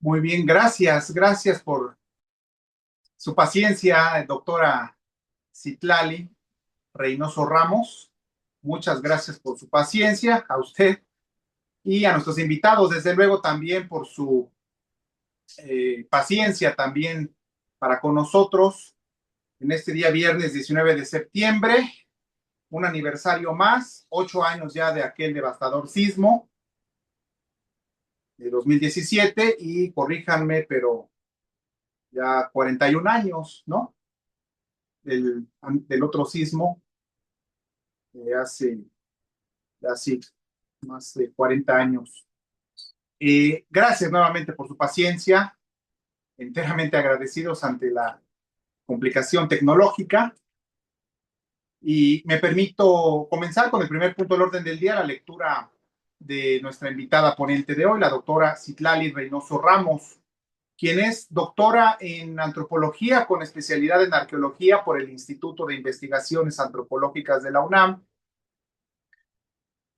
Muy bien, gracias. Gracias por su paciencia, doctora Citlali Reynoso Ramos. Muchas gracias por su paciencia, a usted y a nuestros invitados, desde luego también por su paciencia también para con nosotros en este día viernes 19 de septiembre, un aniversario más, 8 años ya de aquel devastador sismo de 2017 y corríjanme, pero ya 41 años, ¿no? Del otro sismo hace así más de 40 años. Gracias nuevamente por su paciencia, enteramente agradecidos ante la complicación tecnológica. Y me permito comenzar con el primer punto del orden del día, la lectura de nuestra invitada ponente de hoy, la doctora Citlali Reynoso Ramos, quien es doctora en antropología con especialidad en arqueología por el Instituto de Investigaciones Antropológicas de la UNAM,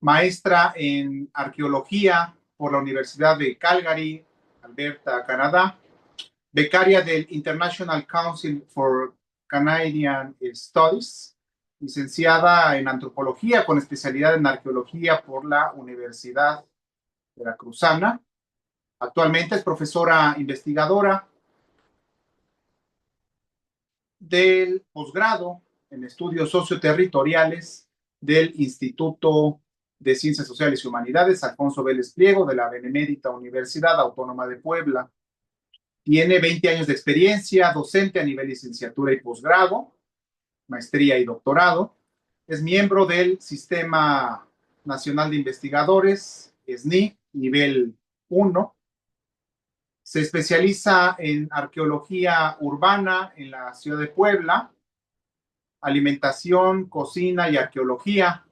maestra en arqueología por la Universidad de Calgary, Alberta, Canadá, becaria del International Council for Canadian Studies, licenciada en antropología con especialidad en arqueología por la Universidad Veracruzana. Actualmente es profesora investigadora del posgrado en estudios socioterritoriales del Instituto de Ciencias Sociales y Humanidades Alfonso Vélez Pliego de la Benemérita Universidad Autónoma de Puebla. Tiene 20 años de experiencia docente a nivel licenciatura y posgrado, maestría y doctorado. Es miembro del Sistema Nacional de Investigadores, SNI, nivel 1. Se especializa en arqueología urbana en la ciudad de Puebla, alimentación, cocina y arqueología,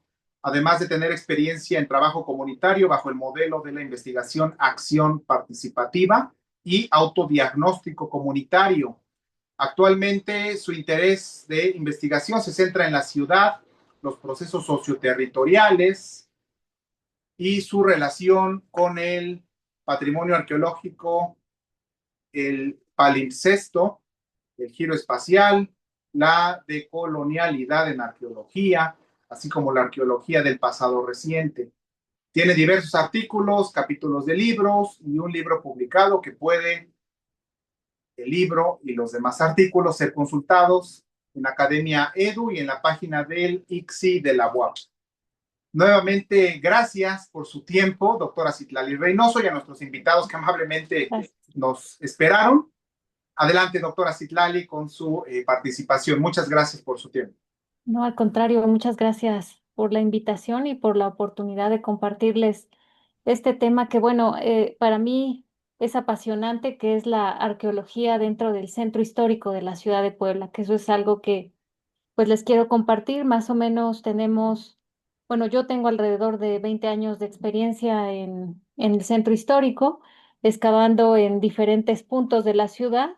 además de tener experiencia en trabajo comunitario bajo el modelo de la investigación acción participativa y autodiagnóstico comunitario. Actualmente su interés de investigación se centra en la ciudad, los procesos socioterritoriales y su relación con el patrimonio arqueológico, el palimpsesto, el giro espacial, la decolonialidad en arqueología, así como la arqueología del pasado reciente. Tiene diversos artículos, capítulos de libros y un libro publicado que puede el libro y los demás artículos ser consultados en Academia Edu y en la página del ICSI de la UAP. Nuevamente, gracias por su tiempo, doctora Citlali Reynoso, y a nuestros invitados que amablemente Gracias. nos esperaron. Adelante, doctora Citlali, con su participación. Muchas gracias por su tiempo. No, al contrario, muchas gracias por la invitación y por la oportunidad de compartirles este tema que, bueno, para mí es apasionante, que es la arqueología dentro del centro histórico de la ciudad de Puebla, que eso es algo que pues les quiero compartir. Más o menos tenemos, bueno, yo tengo alrededor de 20 años de experiencia en el centro histórico, excavando en diferentes puntos de la ciudad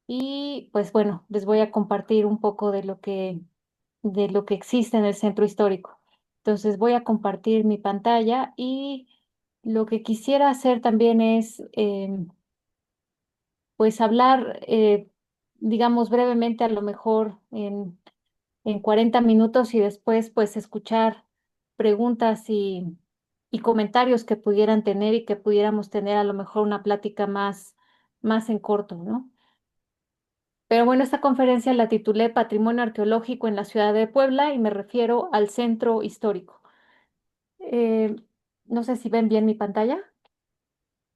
y pues bueno, les voy a compartir un poco de lo que existe en el centro histórico. Entonces voy a compartir mi pantalla y lo que quisiera hacer también es pues hablar, digamos brevemente, a lo mejor en 40 minutos y después pues escuchar preguntas y comentarios que pudieran tener y que pudiéramos tener a lo mejor una plática más en corto, ¿no? Pero bueno, esta conferencia la titulé Patrimonio Arqueológico en la ciudad de Puebla y me refiero al centro histórico. Eh, no sé si ven bien mi pantalla.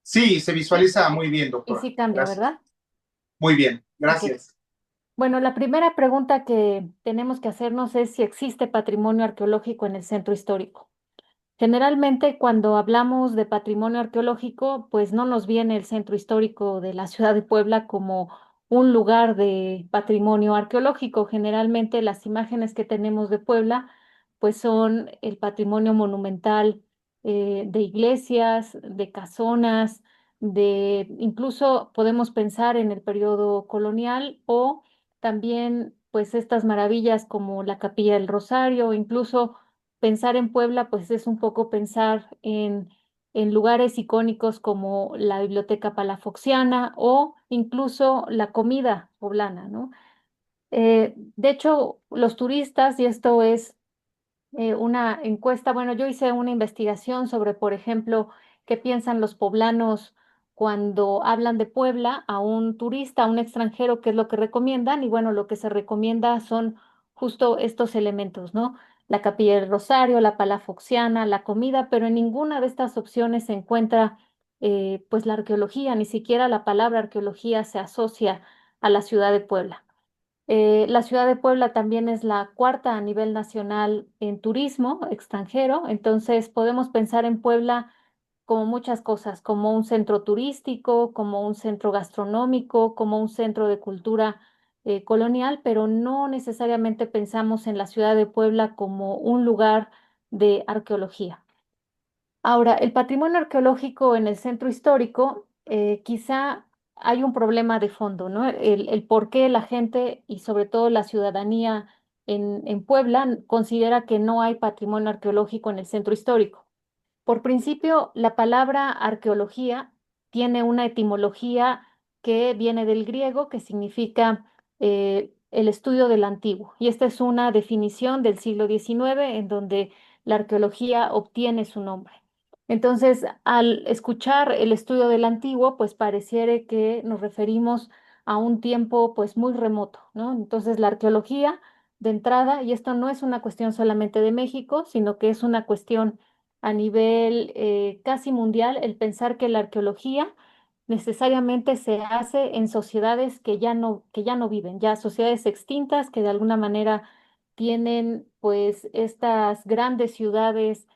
Sí, se Sí, visualiza ok. muy bien, Y doctora. sí cambia, Gracias. ¿verdad? Muy bien, Ok. gracias. Bueno, la primera pregunta que tenemos que hacernos es si existe patrimonio arqueológico en el centro histórico. Generalmente, cuando hablamos de patrimonio arqueológico, pues no nos viene el centro histórico de la ciudad de Puebla como un lugar de patrimonio arqueológico. Generalmente las imágenes que tenemos de Puebla, pues son el patrimonio monumental de iglesias, de casonas, de incluso podemos pensar en el periodo colonial o también pues estas maravillas como la Capilla del Rosario, incluso pensar en Puebla, pues es un poco pensar en lugares icónicos como la Biblioteca Palafoxiana o incluso la comida poblana, ¿no? De hecho, los turistas, y esto es una encuesta. Bueno, yo hice una investigación sobre, por ejemplo, qué piensan los poblanos cuando hablan de Puebla a un turista, a un extranjero, qué es lo que recomiendan. Y bueno, lo que se recomienda son justo estos elementos, ¿no? La Capilla del Rosario, la Palafoxiana, la comida, pero en ninguna de estas opciones se encuentra pues la arqueología, ni siquiera la palabra arqueología se asocia a la ciudad de Puebla. La ciudad de Puebla también es la cuarta a nivel nacional en turismo extranjero, entonces podemos pensar en Puebla como muchas cosas, como un centro turístico, como un centro gastronómico, como un centro de cultura colonial, pero no necesariamente pensamos en la ciudad de Puebla como un lugar de arqueología. Ahora, el patrimonio arqueológico en el centro histórico, quizá hay un problema de fondo, ¿no? El por qué la gente y sobre todo la ciudadanía en Puebla considera que no hay patrimonio arqueológico en el centro histórico. Por principio, la palabra arqueología tiene una etimología que viene del griego, que significa el estudio del antiguo. Y esta es una definición del siglo XIX en donde la arqueología obtiene su nombre. Entonces, al escuchar el estudio del antiguo, pues pareciera que nos referimos a un tiempo pues muy remoto, ¿no? Entonces, la arqueología de entrada, y esto no es una cuestión solamente de México, sino que es una cuestión a nivel casi mundial, el pensar que la arqueología necesariamente se hace en sociedades que ya no viven, ya sociedades extintas que de alguna manera tienen pues estas grandes ciudades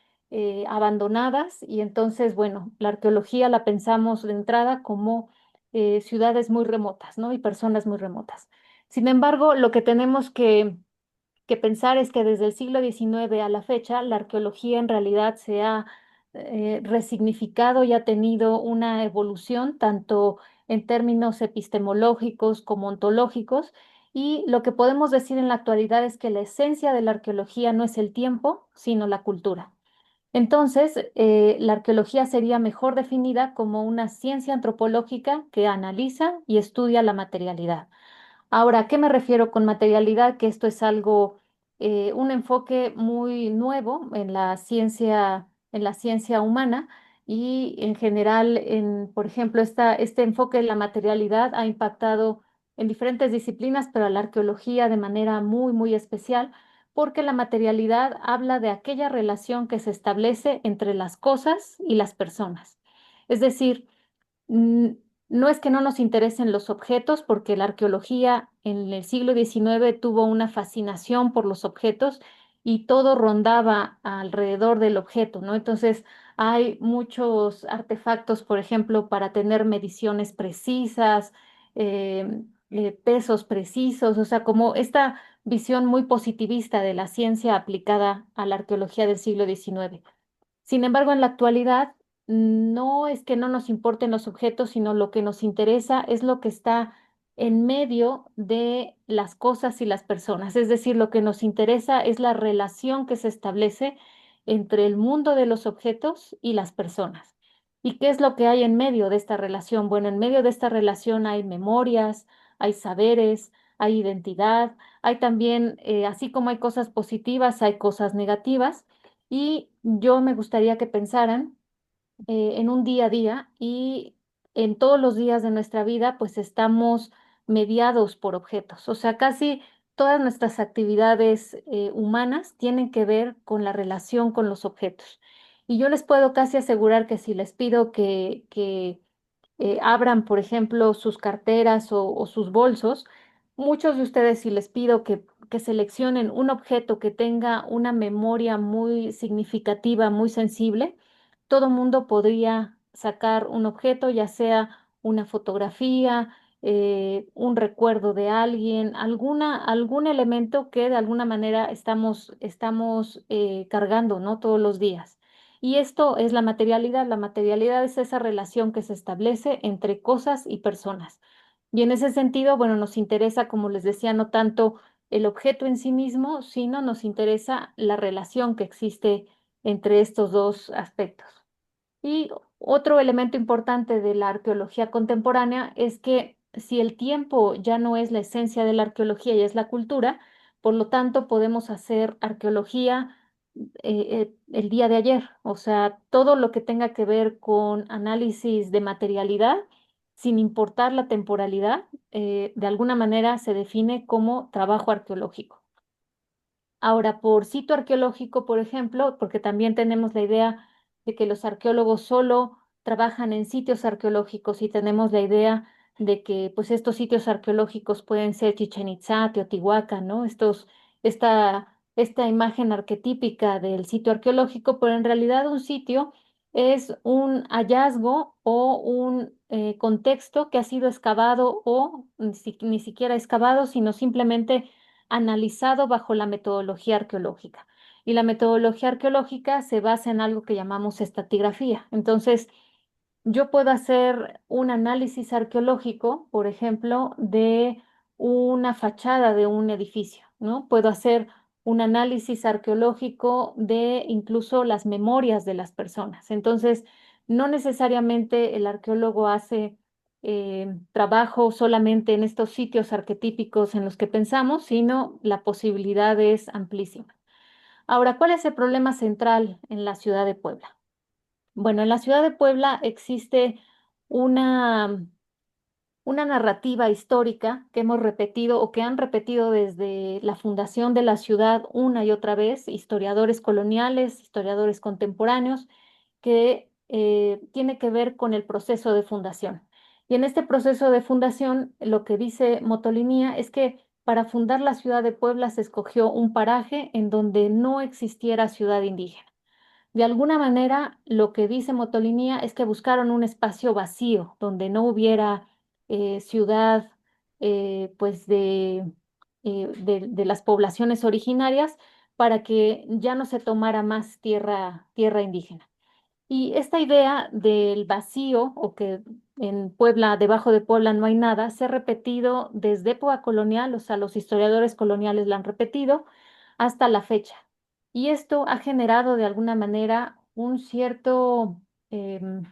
abandonadas y entonces, bueno, la arqueología la pensamos de entrada como ciudades muy remotas, ¿no? Y personas muy remotas. Sin embargo, lo que tenemos que pensar es que desde el siglo XIX a la fecha, la arqueología en realidad se ha resignificado y ha tenido una evolución tanto en términos epistemológicos como ontológicos. Y lo que podemos decir en la actualidad es que la esencia de la arqueología no es el tiempo, sino la cultura. Entonces, la arqueología sería mejor definida como una ciencia antropológica que analiza y estudia la materialidad. Ahora, ¿a qué me refiero con materialidad? Que esto es algo, un enfoque muy nuevo en la ciencia humana y en general, por ejemplo, este enfoque en la materialidad ha impactado en diferentes disciplinas, pero a la arqueología de manera muy, muy especial, porque la materialidad habla de aquella relación que se establece entre las cosas y las personas. Es decir, Mm, no es que no nos interesen los objetos, porque la arqueología en el siglo XIX tuvo una fascinación por los objetos y todo rondaba alrededor del objeto, ¿no? Entonces, hay muchos artefactos, por ejemplo, para tener mediciones precisas, pesos precisos, o sea, como esta visión muy positivista de la ciencia aplicada a la arqueología del siglo XIX. Sin embargo, en la actualidad no es que no nos importen los objetos, sino lo que nos interesa es lo que está en medio de las cosas y las personas. Es decir, lo que nos interesa es la relación que se establece entre el mundo de los objetos y las personas. ¿Y qué es lo que hay en medio de esta relación? Bueno, en medio de esta relación hay memorias, hay saberes, hay identidad, hay también, así como hay cosas positivas, hay cosas negativas. Y yo me gustaría que pensaran en un día a día y en todos los días de nuestra vida, pues estamos mediados por objetos. O sea, casi todas nuestras actividades humanas tienen que ver con la relación con los objetos. Y yo les puedo casi asegurar que si les pido que abran, por ejemplo, sus carteras o sus bolsos, muchos de ustedes, si les pido que seleccionen un objeto que tenga una memoria muy significativa, muy sensible, todo mundo podría sacar un objeto, ya sea una fotografía, un recuerdo de alguien, algún elemento que de alguna manera estamos cargando, ¿no? Todos los días. Y esto es la materialidad. La materialidad es esa relación que se establece entre cosas y personas. Y en ese sentido, bueno, nos interesa, como les decía, no tanto el objeto en sí mismo, sino nos interesa la relación que existe entre estos dos aspectos. Y otro elemento importante de la arqueología contemporánea es que si el tiempo ya no es la esencia de la arqueología y es la cultura, por lo tanto podemos hacer arqueología el día de ayer, o sea, todo lo que tenga que ver con análisis de materialidad, sin importar la temporalidad, de alguna manera se define como trabajo arqueológico. Ahora, por sitio arqueológico, por ejemplo, porque también tenemos la idea de que los arqueólogos solo trabajan en sitios arqueológicos y tenemos la idea de que pues estos sitios arqueológicos pueden ser Chichén Itzá, Teotihuacán, ¿no? Esta imagen arquetípica del sitio arqueológico, pero en realidad un sitio es un hallazgo o un contexto que ha sido excavado o ni siquiera excavado, sino simplemente analizado bajo la metodología arqueológica. Y la metodología arqueológica se basa en algo que llamamos estratigrafía. Entonces, yo puedo hacer un análisis arqueológico, por ejemplo, de una fachada de un edificio, ¿no? Puedo hacer un análisis arqueológico de incluso las memorias de las personas. Entonces, no necesariamente el arqueólogo hace trabajo solamente en estos sitios arquetípicos en los que pensamos, sino la posibilidad es amplísima. Ahora, ¿cuál es el problema central en la ciudad de Puebla? Bueno, en la ciudad de Puebla existe una, una narrativa histórica que hemos repetido o que han repetido desde la fundación de la ciudad una y otra vez, historiadores coloniales, historiadores contemporáneos, que tiene que ver con el proceso de fundación. Y en este proceso de fundación, lo que dice Motolinía es que para fundar la ciudad de Puebla se escogió un paraje en donde no existiera ciudad indígena. De alguna manera, lo que dice Motolinía es que buscaron un espacio vacío donde no hubiera ciudad pues de las poblaciones originarias para que ya no se tomara más tierra indígena. Y esta idea del vacío, o que en Puebla, debajo de Puebla no hay nada, se ha repetido desde época colonial, o sea, los historiadores coloniales la han repetido hasta la fecha. Y esto ha generado de alguna manera em,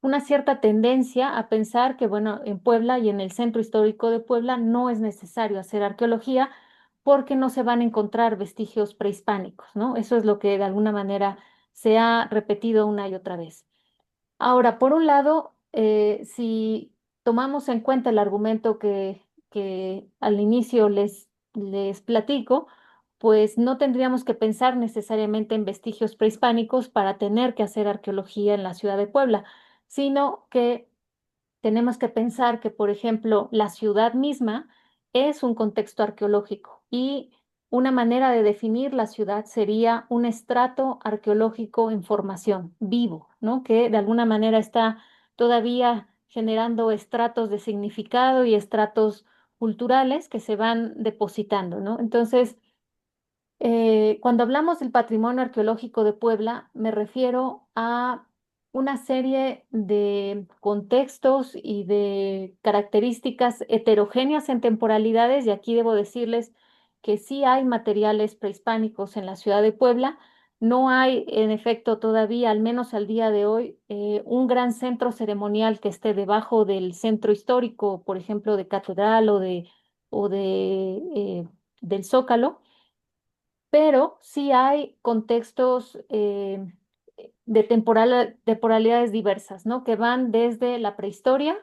una cierta tendencia a pensar que, bueno, en Puebla y en el centro histórico de Puebla no es necesario hacer arqueología porque no se van a encontrar vestigios prehispánicos, ¿no? Eso es lo que de alguna manera se ha repetido una y otra vez. Ahora, por un lado, si tomamos en cuenta el argumento que al inicio les platico, pues no tendríamos que pensar necesariamente en vestigios prehispánicos para tener que hacer arqueología en la ciudad de Puebla, sino que tenemos que pensar que, por ejemplo, la ciudad misma es un contexto arqueológico y una manera de definir la ciudad sería un estrato arqueológico en formación, vivo, ¿no? Que de alguna manera está todavía generando estratos de significado y estratos culturales que se van depositando, ¿no? Entonces, cuando hablamos del patrimonio arqueológico de Puebla, me refiero a una serie de contextos y de características heterogéneas en temporalidades, y aquí debo decirles que sí hay materiales prehispánicos en la ciudad de Puebla. No hay, en efecto, todavía, al menos al día de hoy, un gran centro ceremonial que esté debajo del centro histórico, por ejemplo, de Catedral o del Zócalo, pero sí hay contextos de temporalidades diversas, ¿no? Que van desde la prehistoria,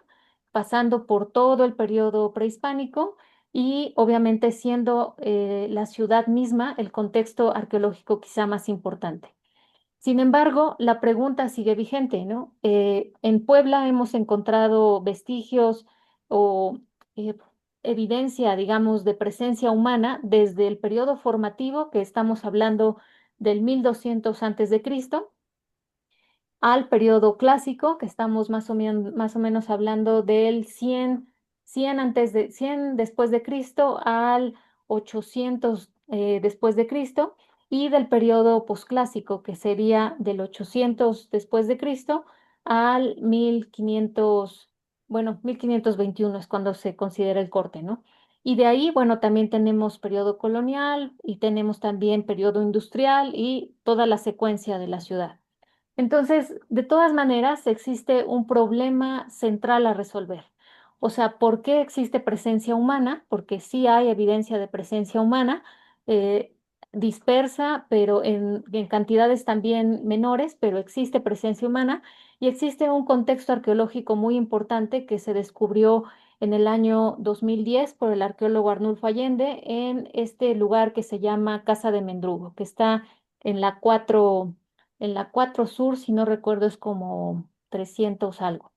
pasando por todo el periodo prehispánico y obviamente siendo la ciudad misma el contexto arqueológico quizá más importante. Sin embargo, la pregunta sigue vigente, ¿no? En Puebla hemos encontrado vestigios o eh, evidencia, digamos, de presencia humana desde el periodo formativo, que estamos hablando del 1200 antes de Cristo, al periodo clásico, que estamos más o menos hablando del 100 después de Cristo al 800 después de Cristo, y del periodo posclásico, que sería del 800 después de Cristo al 1500, bueno, 1521 es cuando se considera el corte, ¿no? Y de ahí, bueno, también tenemos periodo colonial y tenemos también periodo industrial y toda la secuencia de la ciudad. Entonces, de todas maneras, existe un problema central a resolver. O sea, ¿por qué existe presencia humana? Porque sí hay evidencia de presencia humana, eh, dispersa, pero en cantidades también menores, pero existe presencia humana y existe un contexto arqueológico muy importante que se descubrió en el año 2010 por el arqueólogo Arnulfo Allende en este lugar que se llama Casa de Mendrugo, que está en la 4 Sur, si no recuerdo, es como 300 algo.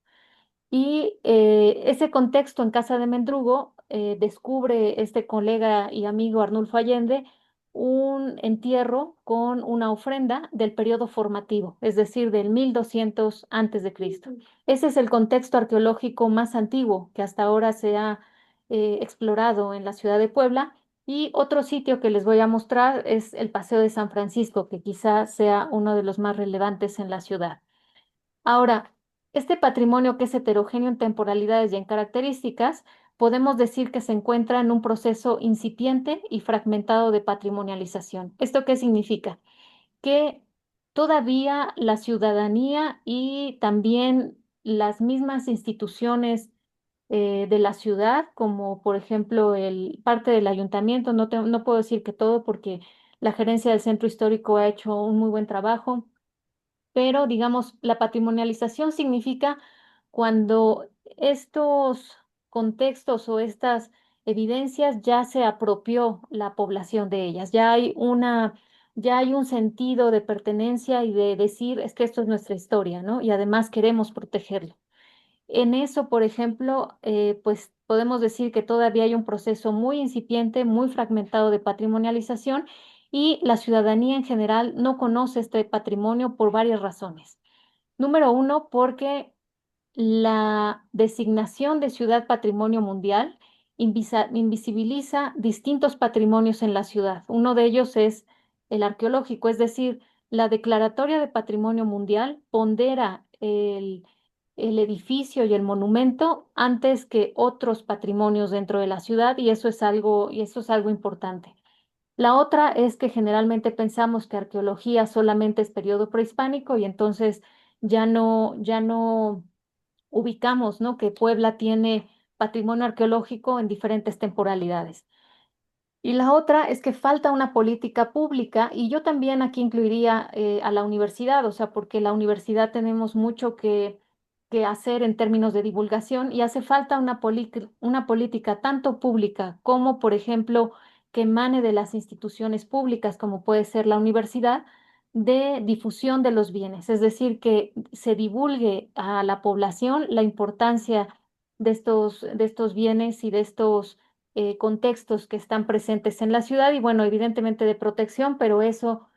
Y ese contexto en Casa de Mendrugo descubre este colega y amigo Arnulfo Allende un entierro con una ofrenda del periodo formativo, es decir, del 1200 antes de Cristo. Ese es el contexto arqueológico más antiguo que hasta ahora se ha explorado en la ciudad de Puebla. Y otro sitio que les voy a mostrar es el Paseo de San Francisco, que quizá sea uno de los más relevantes en la ciudad. Ahora, este patrimonio que es heterogéneo en temporalidades y en características, podemos decir que se encuentra en un proceso incipiente y fragmentado de patrimonialización. ¿Esto qué significa? Que todavía la ciudadanía y también las mismas instituciones de la ciudad, como por ejemplo parte del ayuntamiento, no puedo decir que todo porque la gerencia del centro histórico ha hecho un muy buen trabajo, pero digamos, la patrimonialización significa cuando estos contextos o estas evidencias ya se apropió la población de ellas, ya hay un sentido de pertenencia y de decir, es que esto es nuestra historia, ¿no? Y además queremos protegerlo. En eso, por ejemplo, pues podemos decir que todavía hay un proceso muy incipiente, muy fragmentado de patrimonialización y la ciudadanía en general no conoce este patrimonio por varias razones. Número uno, porque la designación de ciudad patrimonio mundial invisibiliza distintos patrimonios en la ciudad. Uno de ellos es el arqueológico, es decir, la declaratoria de patrimonio mundial pondera el edificio y el monumento antes que otros patrimonios dentro de la ciudad y eso es algo importante. La otra es que generalmente pensamos que arqueología solamente es periodo prehispánico y entonces ya no ubicamos, ¿no? Que Puebla tiene patrimonio arqueológico en diferentes temporalidades. Y la otra es que falta una política pública y yo también aquí incluiría a la universidad, o sea, porque la universidad tenemos mucho que hacer en términos de divulgación y hace falta una política tanto pública como, por ejemplo, que emane de las instituciones públicas, como puede ser la universidad, de difusión de los bienes, es decir, que se divulgue a la población la importancia de estos bienes y de estos contextos que están presentes en la ciudad y bueno, evidentemente de protección, pero eso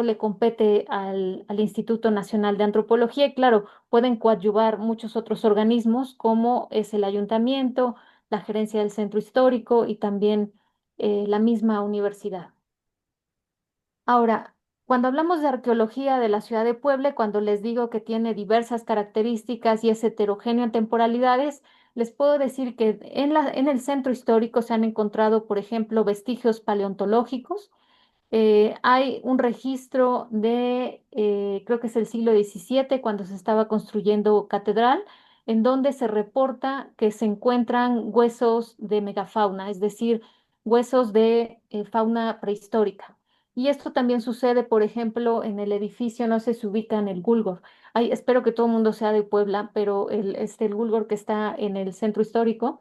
le compete al Instituto Nacional de Antropología y claro, pueden coadyuvar muchos otros organismos como es el ayuntamiento, la gerencia del centro histórico y también la misma universidad. Ahora, cuando hablamos de arqueología de la ciudad de Puebla, cuando les digo que tiene diversas características y es heterogéneo en temporalidades, les puedo decir que en el centro histórico se han encontrado, por ejemplo, vestigios paleontológicos. Hay un registro creo que es el siglo XVII, cuando se estaba construyendo catedral, en donde se reporta que se encuentran huesos de megafauna, es decir, huesos de fauna prehistórica. Y esto también sucede, por ejemplo, en el edificio, no sé si ubica en el Gulgor. Ay, espero que todo el mundo sea de Puebla, pero el Gulgor que está en el centro histórico,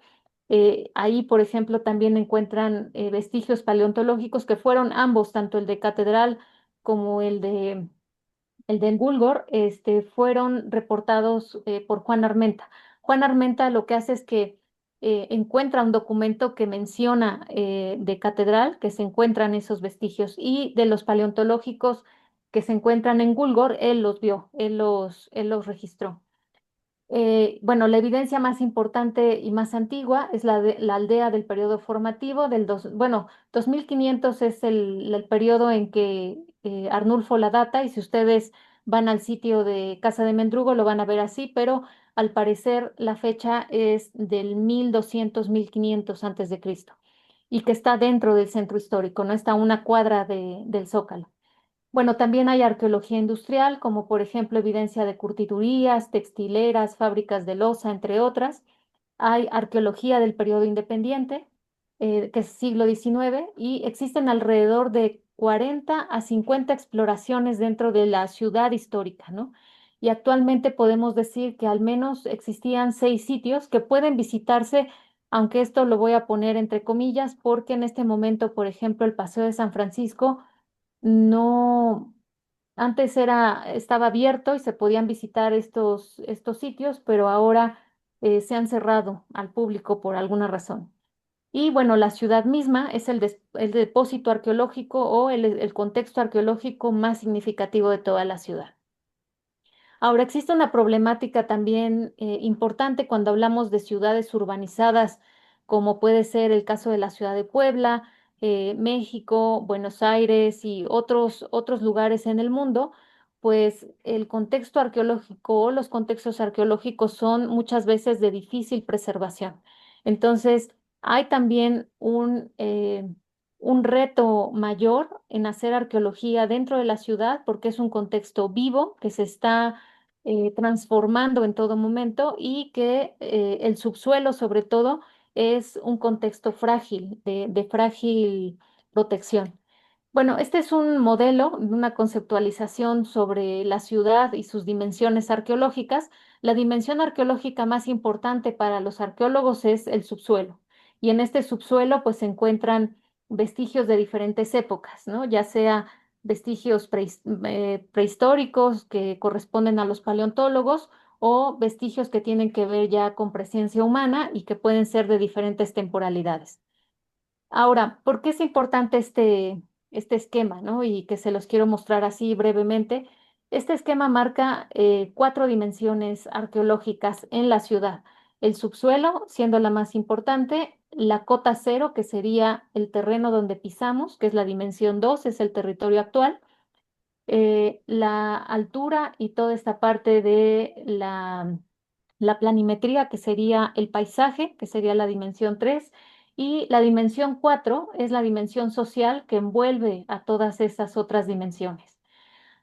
ahí, por ejemplo, también encuentran vestigios paleontológicos que fueron ambos, tanto el de Catedral como el del Bulgor, fueron reportados por Juan Armenta. Juan Armenta lo que hace es que encuentra un documento que menciona de Catedral, que se encuentran esos vestigios, y de los paleontológicos que se encuentran en Gulgor, él los vio, él los registró. Bueno, la evidencia más importante y más antigua es la aldea del periodo formativo bueno, 2500 es el periodo en que Arnulfo la data y si ustedes van al sitio de Casa de Mendrugo lo van a ver así, pero al parecer la fecha es del 1200, 1500 antes de Cristo y que está dentro del centro histórico, no está a una cuadra del Zócalo. Bueno, también hay arqueología industrial, como por ejemplo evidencia de curtidurías, textileras, fábricas de loza, entre otras. Hay arqueología del periodo independiente, que es siglo XIX, y existen alrededor de 40 a 50 exploraciones dentro de la ciudad histórica, ¿no? Y actualmente podemos decir que al menos existían 6 sitios que pueden visitarse, aunque esto lo voy a poner entre comillas, porque en este momento, por ejemplo, el Paseo de San Francisco no, antes estaba abierto y se podían visitar estos sitios, pero ahora se han cerrado al público por alguna razón. Y bueno, la ciudad misma es el depósito arqueológico o el contexto arqueológico más significativo de toda la ciudad. Ahora, existe una problemática también importante cuando hablamos de ciudades urbanizadas, como puede ser el caso de la ciudad de Puebla, México, Buenos Aires y otros lugares en el mundo, pues el contexto arqueológico o los contextos arqueológicos son muchas veces de difícil preservación. Entonces, hay también un reto mayor en hacer arqueología dentro de la ciudad porque es un contexto vivo que se está transformando en todo momento y que el subsuelo, sobre todo, es un contexto frágil, de frágil protección. Bueno, este es un modelo, una conceptualización sobre la ciudad y sus dimensiones arqueológicas. La dimensión arqueológica más importante para los arqueólogos es el subsuelo. Y en este subsuelo pues se encuentran vestigios de diferentes épocas, ¿no? Ya sea vestigios prehistóricos que corresponden a los paleontólogos o vestigios que tienen que ver ya con presencia humana y que pueden ser de diferentes temporalidades. Ahora, ¿por qué es importante este esquema, ¿no? Y que se los quiero mostrar así brevemente. Este esquema marca 4 dimensiones arqueológicas en la ciudad. El subsuelo, siendo la más importante, la cota cero, que sería el terreno donde pisamos, que es la dimensión 2, es el territorio actual, la altura y toda esta parte de la planimetría, que sería el paisaje, que sería la dimensión 3, y la dimensión 4 es la dimensión social que envuelve a todas esas otras dimensiones.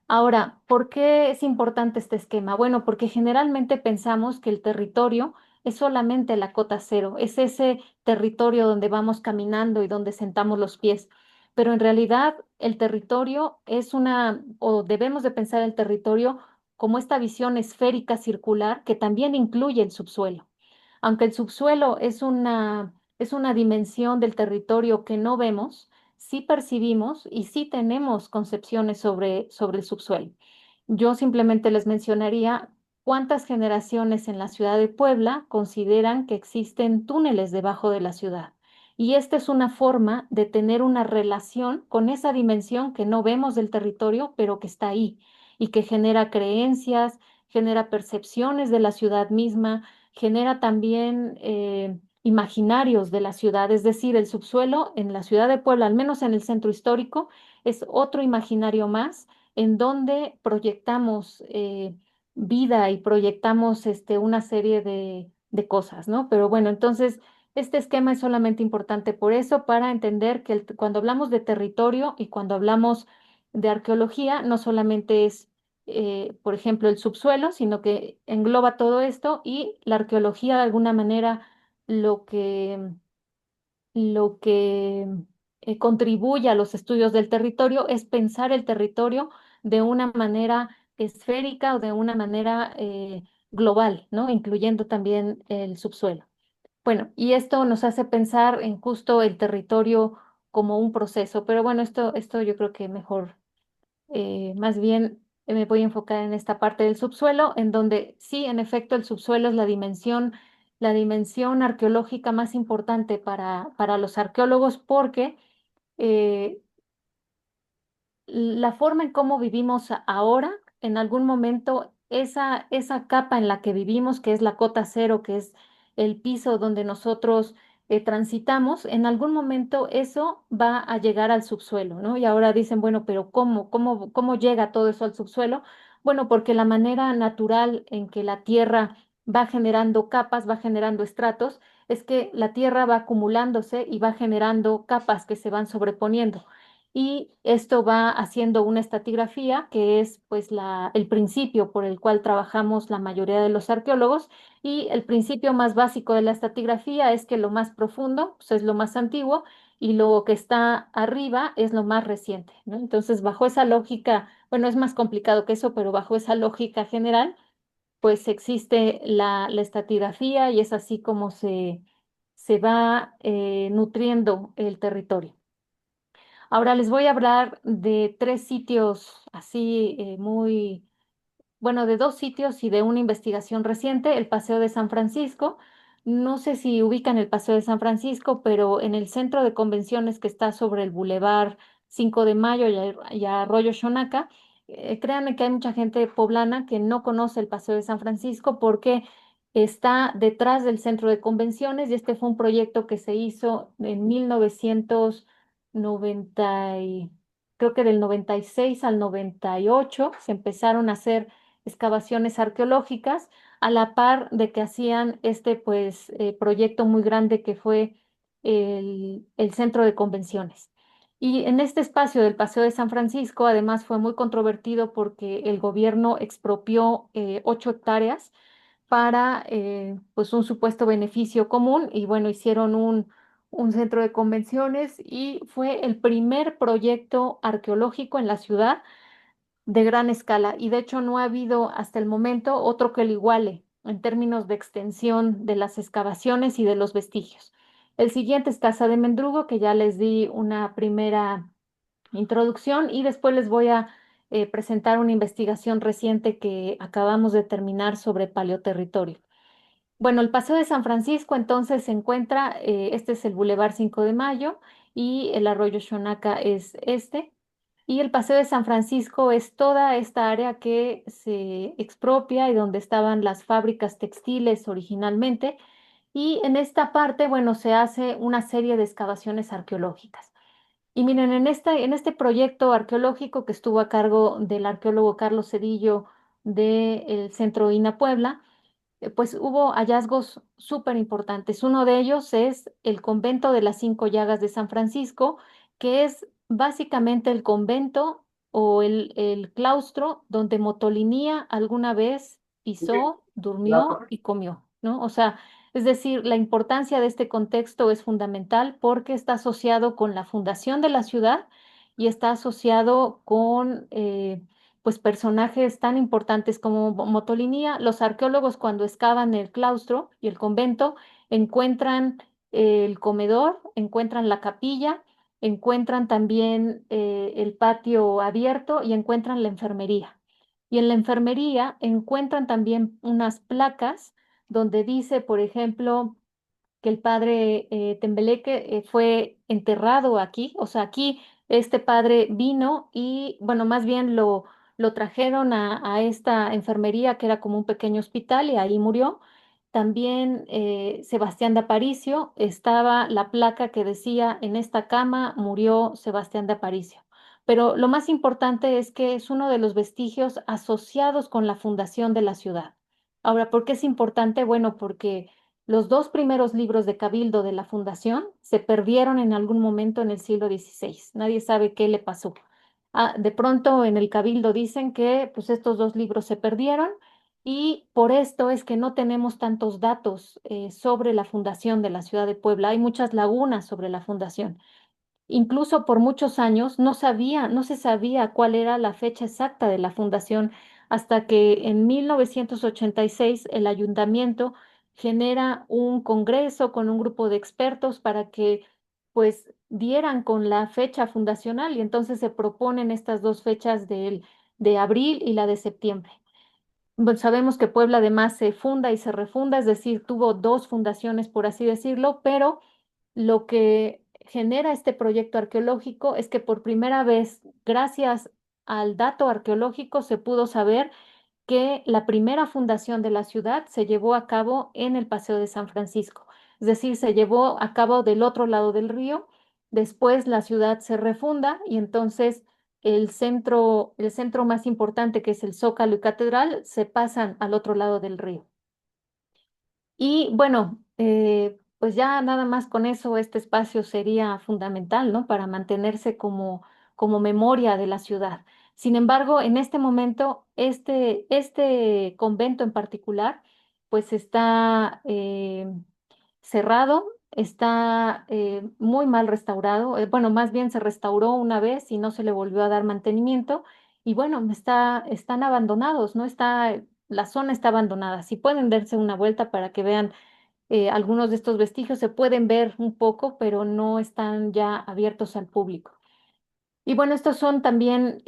Ahora, ¿por qué es importante este esquema? Bueno, porque generalmente pensamos que el territorio es solamente la cota cero, es ese territorio donde vamos caminando y donde sentamos los pies. Pero en realidad el territorio es o debemos de pensar el territorio como esta visión esférica circular que también incluye el subsuelo. Aunque el subsuelo es una dimensión del territorio que no vemos, sí percibimos y sí tenemos concepciones sobre el subsuelo. Yo simplemente les mencionaría cuántas generaciones en la ciudad de Puebla consideran que existen túneles debajo de la ciudad. Y esta es una forma de tener una relación con esa dimensión que no vemos del territorio, pero que está ahí y que genera creencias, genera percepciones de la ciudad misma, genera también imaginarios de la ciudad, es decir, el subsuelo en la ciudad de Puebla, al menos en el centro histórico, es otro imaginario más en donde proyectamos vida y proyectamos una serie de cosas, ¿no? Pero bueno, entonces, este esquema es solamente importante por eso, para entender que cuando hablamos de territorio y cuando hablamos de arqueología, no solamente es por ejemplo, el subsuelo, sino que engloba todo esto y la arqueología de alguna manera lo que contribuye a los estudios del territorio es pensar el territorio de una manera esférica o de una manera global, ¿no? Incluyendo también el subsuelo. Bueno, y esto nos hace pensar en justo el territorio como un proceso, pero bueno, esto yo creo que mejor más bien me voy a enfocar en esta parte del subsuelo, en donde sí, en efecto, el subsuelo es la dimensión arqueológica más importante para los arqueólogos porque eh, la forma en cómo vivimos ahora, en algún momento, esa capa en la que vivimos, que es la cota cero, que es el piso donde nosotros transitamos, en algún momento eso va a llegar al subsuelo, ¿no? Y ahora dicen, bueno, pero ¿cómo llega todo eso al subsuelo? Bueno, porque la manera natural en que la tierra va generando capas, va generando estratos, es que la tierra va acumulándose y va generando capas que se van sobreponiendo. y esto va haciendo una estratigrafía que es pues el principio por el cual trabajamos la mayoría de los arqueólogos, y el principio más básico de la estratigrafía es que lo más profundo pues, es lo más antiguo y lo que está arriba es lo más reciente, ¿no? Entonces, bajo esa lógica, bueno, es más complicado que eso, pero bajo esa lógica general, pues existe la estratigrafía y es así como se va nutriendo el territorio. Ahora les voy a hablar de tres sitios así muy bueno, de dos sitios y de una investigación reciente, el Paseo de San Francisco. No sé si ubican el Paseo de San Francisco, pero en el centro de convenciones que está sobre el Boulevard 5 de Mayo y Arroyo Xonaca, créanme que hay mucha gente poblana que no conoce el Paseo de San Francisco porque está detrás del centro de convenciones, y este fue un proyecto que se hizo en 1990, creo que del 96 al 98 se empezaron a hacer excavaciones arqueológicas a la par de que hacían este pues proyecto muy grande que fue el centro de convenciones. Y en este espacio del Paseo de San Francisco, además, fue muy controvertido porque el gobierno expropió 8 hectáreas para pues un supuesto beneficio común, y bueno, hicieron un centro de convenciones y fue el primer proyecto arqueológico en la ciudad de gran escala, y de hecho no ha habido hasta el momento otro que lo iguale en términos de extensión de las excavaciones y de los vestigios. El siguiente es Casa de Mendrugo, que ya les di una primera introducción, y después les voy a presentar una investigación reciente que acabamos de terminar sobre paleoterritorio. Bueno, el Paseo de San Francisco entonces se encuentra, este es el Boulevard 5 de Mayo y el arroyo Xonaca es este. Y el Paseo de San Francisco es toda esta área que se expropia y donde estaban las fábricas textiles originalmente. Y en esta parte, bueno, se hace una serie de excavaciones arqueológicas. Y miren, en este proyecto arqueológico que estuvo a cargo del arqueólogo Carlos Cedillo del Centro INA Puebla, pues hubo hallazgos súper importantes. Uno de ellos es el convento de las Cinco Llagas de San Francisco, que es básicamente el convento o el claustro donde Motolinía alguna vez pisó, durmió y comió, ¿no? O sea, es decir, la importancia de este contexto es fundamental porque está asociado con la fundación de la ciudad y está asociado con pues personajes tan importantes como Motolinía. Los arqueólogos cuando excavan el claustro y el convento encuentran el comedor, encuentran la capilla, encuentran también el patio abierto y encuentran la enfermería. Y en la enfermería encuentran también unas placas donde dice, por ejemplo, que el padre Tembeleque fue enterrado aquí, o sea, aquí este padre vino y, bueno, más bien lo trajeron a esta enfermería que era como un pequeño hospital y ahí murió. También Sebastián de Aparicio, estaba la placa que decía, en esta cama murió Sebastián de Aparicio. Pero lo más importante es que es uno de los vestigios asociados con la fundación de la ciudad. Ahora, ¿por qué es importante? Bueno, porque los dos primeros libros de Cabildo de la Fundación se perdieron en algún momento en el siglo XVI. Nadie sabe qué le pasó. De pronto en el Cabildo dicen que pues estos dos libros se perdieron, y por esto es que no tenemos tantos datos sobre la fundación de la ciudad de Puebla. Hay muchas lagunas sobre la fundación. Incluso por muchos años no se sabía cuál era la fecha exacta de la fundación, hasta que en 1986 el ayuntamiento genera un congreso con un grupo de expertos para que pues dieran con la fecha fundacional, y entonces se proponen estas dos fechas de abril y la de septiembre. Bueno, sabemos que Puebla además se funda y se refunda, es decir, tuvo dos fundaciones, por así decirlo, pero lo que genera este proyecto arqueológico es que por primera vez, gracias al dato arqueológico, se pudo saber que la primera fundación de la ciudad se llevó a cabo en el Paseo de San Francisco, es decir, se llevó a cabo del otro lado del río. Después la ciudad se refunda y entonces el centro más importante, que es el Zócalo y Catedral, se pasan al otro lado del río. Y bueno, pues ya nada más con eso, este espacio sería fundamental, ¿no? Para mantenerse como como memoria de la ciudad. Sin embargo, en este momento, este convento en particular, pues está cerrado, está muy mal restaurado. Bueno, más bien se restauró una vez y no se le volvió a dar mantenimiento. Y bueno, están abandonados, ¿no? La zona está abandonada. Si pueden darse una vuelta para que vean algunos de estos vestigios, se pueden ver un poco, pero no están ya abiertos al público. Y bueno, estos son también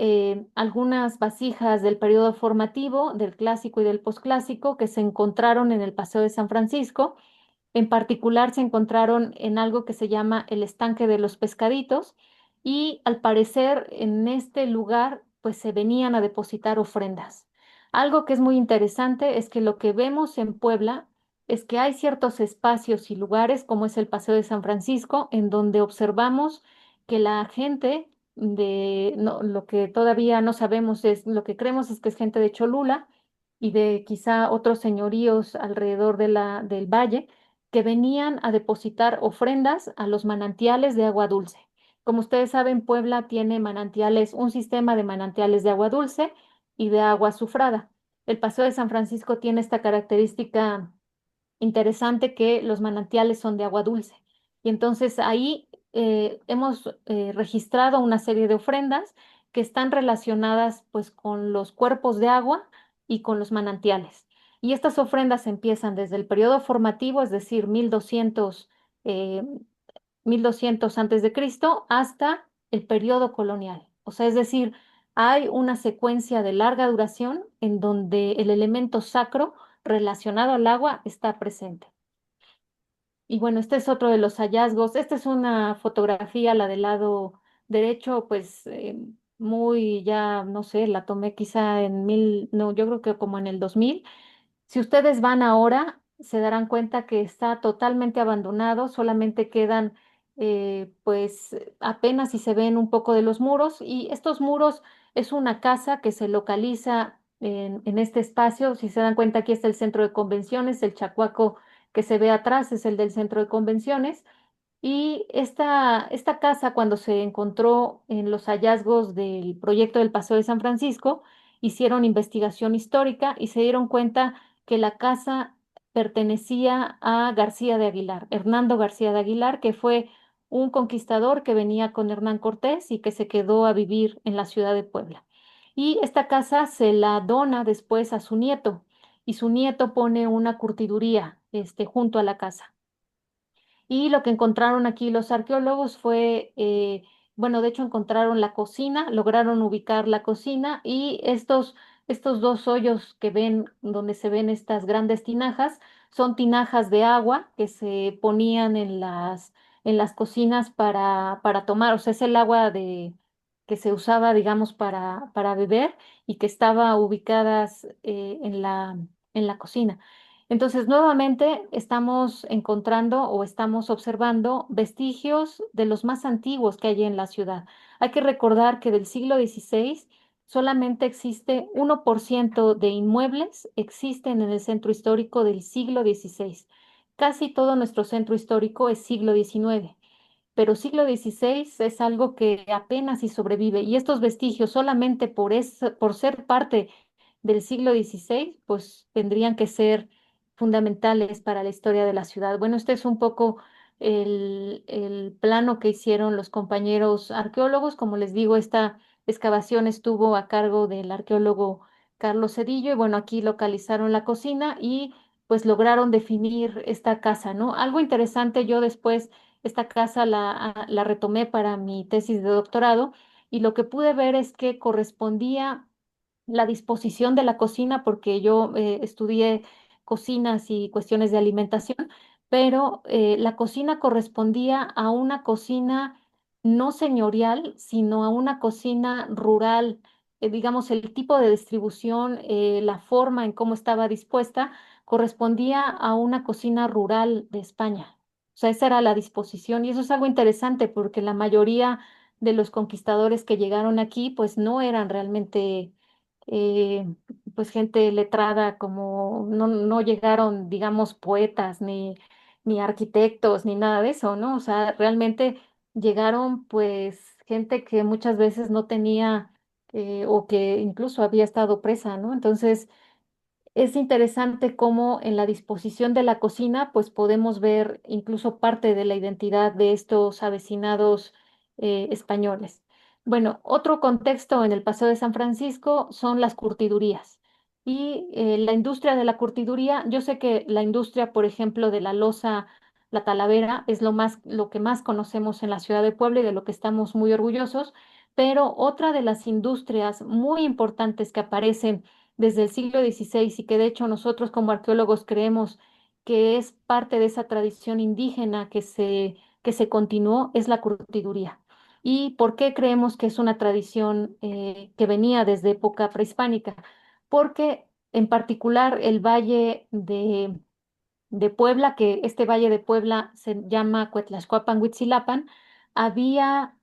algunas vasijas del periodo formativo, del clásico y del posclásico, que se encontraron en el Paseo de San Francisco. En particular se encontraron en algo que se llama el estanque de los pescaditos y al parecer en este lugar pues se venían a depositar ofrendas. Algo que es muy interesante es que lo que vemos en Puebla es que hay ciertos espacios y lugares como es el Paseo de San Francisco en donde observamos que la gente no, lo que todavía no sabemos es, lo que creemos es que es gente de Cholula y de quizá otros señoríos alrededor del valle que venían a depositar ofrendas a los manantiales de agua dulce. Como ustedes saben, Puebla tiene manantiales, un sistema de manantiales de agua dulce y de agua azufrada. El Paseo de San Francisco tiene esta característica interesante que los manantiales son de agua dulce. Y entonces ahí hemos registrado una serie de ofrendas que están relacionadas pues con los cuerpos de agua y con los manantiales. Y estas ofrendas empiezan desde el periodo formativo, es decir, 1200 antes de Cristo, hasta el periodo colonial. O sea, es decir, hay una secuencia de larga duración en donde el elemento sacro relacionado al agua está presente. Y bueno, este es otro de los hallazgos. Esta es una fotografía, la del lado derecho, pues muy ya, no sé, la tomé quizá no, yo creo que como en el 2000. Si ustedes van ahora, se darán cuenta que está totalmente abandonado, solamente quedan pues apenas si se ven un poco de los muros y estos muros es una casa que se localiza en este espacio. Si se dan cuenta, aquí está el centro de convenciones, el Chacuaco que se ve atrás es el del centro de convenciones. Y esta casa, cuando se encontró en los hallazgos del proyecto del Paseo de San Francisco, hicieron investigación histórica y se dieron cuenta que la casa pertenecía a García de Aguilar, Hernando García de Aguilar, que fue un conquistador que venía con Hernán Cortés y que se quedó a vivir en la ciudad de Puebla. Y esta casa se la dona después a su nieto y su nieto pone una curtiduría junto a la casa. Y lo que encontraron aquí los arqueólogos fue, bueno, de hecho encontraron la cocina, lograron ubicar la cocina y estos dos hoyos que ven, donde se ven estas grandes tinajas, son tinajas de agua que se ponían en las cocinas para tomar, o sea, es el agua que se usaba, digamos, para beber y que estaba ubicadas en la cocina. Entonces, nuevamente estamos encontrando o estamos observando vestigios de los más antiguos que hay en la ciudad. Hay que recordar que del siglo XVI solamente existe 1% de inmuebles existen en el centro histórico del siglo XVI. Casi todo nuestro centro histórico es siglo XIX, pero siglo XVI es algo que apenas si sobrevive y estos vestigios solamente por ser parte del siglo XVI, pues tendrían que ser fundamentales para la historia de la ciudad. Bueno, este es un poco el plano que hicieron los compañeros arqueólogos. Como les digo, esta excavación estuvo a cargo del arqueólogo Carlos Cedillo y bueno, aquí localizaron la cocina y pues lograron definir esta casa, ¿no? Algo interesante, yo después esta casa la retomé para mi tesis de doctorado y lo que pude ver es que correspondía la disposición de la cocina, porque yo estudié cocinas y cuestiones de alimentación, pero la cocina correspondía a una cocina no señorial, sino a una cocina rural. Digamos, el tipo de distribución, la forma en cómo estaba dispuesta, correspondía a una cocina rural de España. O sea, esa era la disposición y eso es algo interesante porque la mayoría de los conquistadores que llegaron aquí, pues no eran realmente eh, pues gente letrada, como no llegaron, digamos, poetas, ni arquitectos, ni nada de eso, ¿no? O sea, realmente llegaron pues gente que muchas veces no tenía o que incluso había estado presa, ¿no? Entonces, es interesante cómo en la disposición de la cocina, pues podemos ver incluso parte de la identidad de estos avecinados españoles. Bueno, otro contexto en el Paseo de San Francisco son las curtidurías. Y la industria de la curtiduría, yo sé que la industria, por ejemplo, de la loza, la Talavera, es lo que más conocemos en la ciudad de Puebla y de lo que estamos muy orgullosos, pero otra de las industrias muy importantes que aparecen desde el siglo XVI y que de hecho nosotros como arqueólogos creemos que es parte de esa tradición indígena que se continuó, es la curtiduría. ¿Y por qué creemos que es una tradición que venía desde época prehispánica? Porque en particular el valle de Puebla, que este valle de Puebla se llama Cuetlaxcoapan, Huitzilapan, había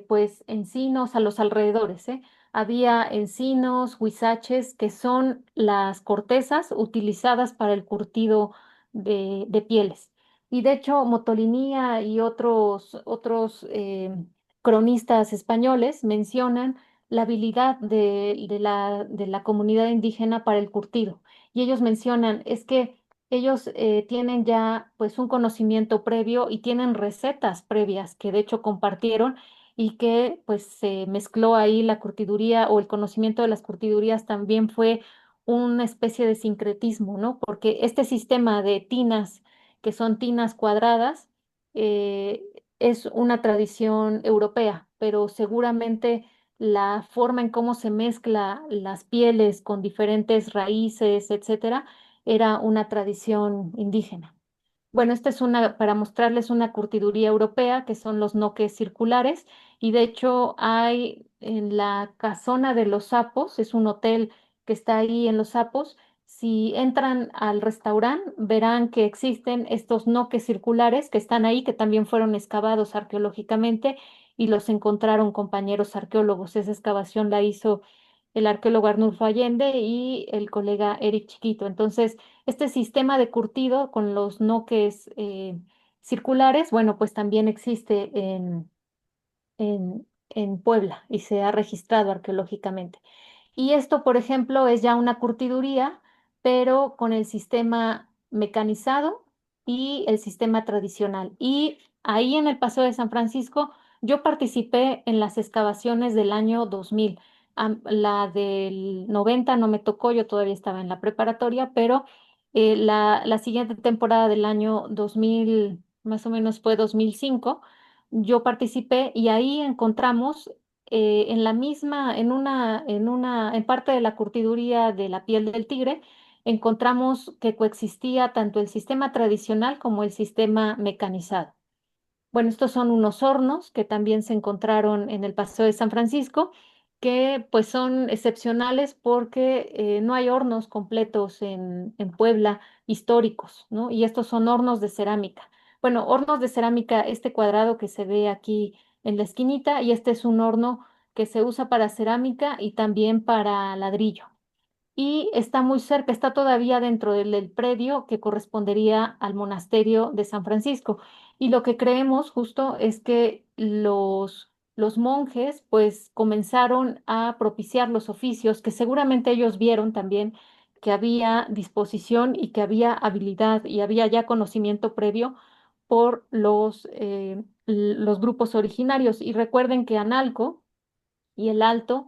pues encinos a los alrededores, ¿eh? Había encinos, huizaches, que son las cortezas utilizadas para el curtido de pieles. Y de hecho, Motolinía y otros cronistas españoles mencionan la habilidad de la comunidad indígena para el curtido. Y ellos mencionan, es que ellos tienen ya pues un conocimiento previo y tienen recetas previas que de hecho compartieron y que pues se mezcló ahí la curtiduría o el conocimiento de las curtidurías también fue una especie de sincretismo, ¿no? Porque este sistema de tinas, que son tinas cuadradas, eh, es una tradición europea, pero seguramente la forma en cómo se mezcla las pieles con diferentes raíces, etcétera, era una tradición indígena. Bueno, esta es una, para mostrarles una curtiduría europea, que son los noques circulares, y de hecho hay en la Casona de los Sapos, es un hotel que está ahí en Los Sapos. Si entran al restaurante, verán que existen estos noques circulares que están ahí, que también fueron excavados arqueológicamente y los encontraron compañeros arqueólogos. Esa excavación la hizo el arqueólogo Arnulfo Allende y el colega Eric Chiquito. Entonces, este sistema de curtido con los noques circulares, bueno, pues también existe en Puebla y se ha registrado arqueológicamente. Y esto, por ejemplo, es ya una curtiduría, pero con el sistema mecanizado y el sistema tradicional. Y ahí en el Paseo de San Francisco, yo participé en las excavaciones del año 2000. La del 90 no me tocó, yo todavía estaba en la preparatoria, pero la siguiente temporada del año 2000, más o menos fue 2005, yo participé y ahí encontramos en la misma, en parte de la curtiduría de la piel del tigre, encontramos que coexistía tanto el sistema tradicional como el sistema mecanizado. Bueno, estos son unos hornos que también se encontraron en el Paseo de San Francisco, que pues son excepcionales porque no hay hornos completos en Puebla históricos, ¿no? Y estos son hornos de cerámica. Bueno, hornos de cerámica, este cuadrado que se ve aquí en la esquinita, y este es un horno que se usa para cerámica y también para ladrillo y está muy cerca, está todavía dentro del predio que correspondería al monasterio de San Francisco. Y lo que creemos justo es que los monjes pues comenzaron a propiciar los oficios, que seguramente ellos vieron también que había disposición y que había habilidad y había ya conocimiento previo por los grupos originarios. Y recuerden que Analco y el alto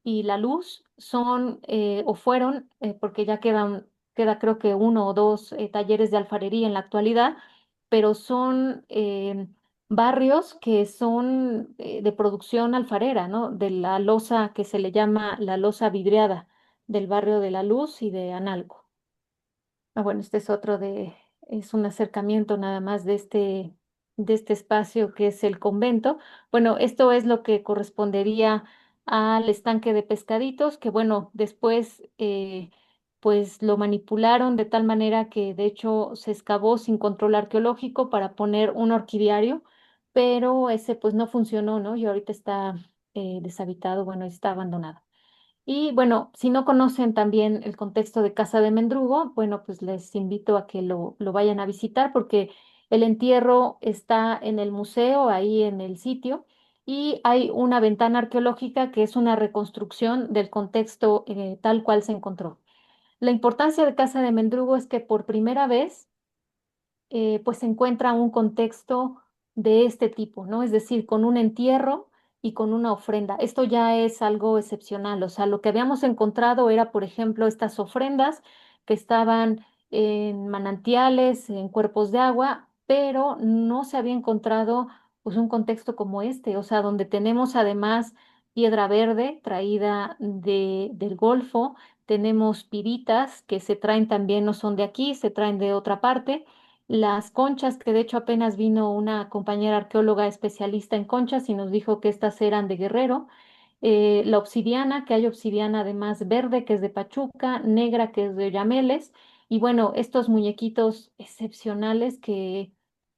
y la luz son o fueron, porque ya queda creo que uno o dos talleres de alfarería en la actualidad, pero son barrios que son de producción alfarera, ¿no? De la loza que se le llama la loza vidriada del barrio de La Luz y de Analco. Ah, bueno, este es es un acercamiento nada más de este espacio que es el convento. Bueno, esto es lo que correspondería al estanque de pescaditos, que bueno, después pues lo manipularon de tal manera que de hecho se excavó sin control arqueológico para poner un orquidiario, pero ese pues no funcionó, ¿no? Y ahorita está deshabitado, bueno, está abandonado. Y bueno, si no conocen también el contexto de Casa de Mendrugo, bueno, pues les invito a que lo vayan a visitar porque El entierro está en el museo, ahí en el sitio, y hay una ventana arqueológica que es una reconstrucción del contexto tal cual se encontró. La importancia de Casa de Mendrugo es que por primera vez pues se encuentra un contexto de este tipo, ¿no? Es decir, con un entierro y con una ofrenda. Esto ya es algo excepcional. O sea, lo que habíamos encontrado era, por ejemplo, estas ofrendas que estaban en manantiales, en cuerpos de agua, pero no se había encontrado pues un contexto como este, o sea, donde tenemos además piedra verde traída del Golfo, tenemos piritas que se traen también, no son de aquí, se traen de otra parte, las conchas, que de hecho apenas vino una compañera arqueóloga especialista en conchas y nos dijo que estas eran de Guerrero. La obsidiana, que hay obsidiana además verde, que es de Pachuca, negra, que es de Yameles, y bueno, estos muñequitos excepcionales que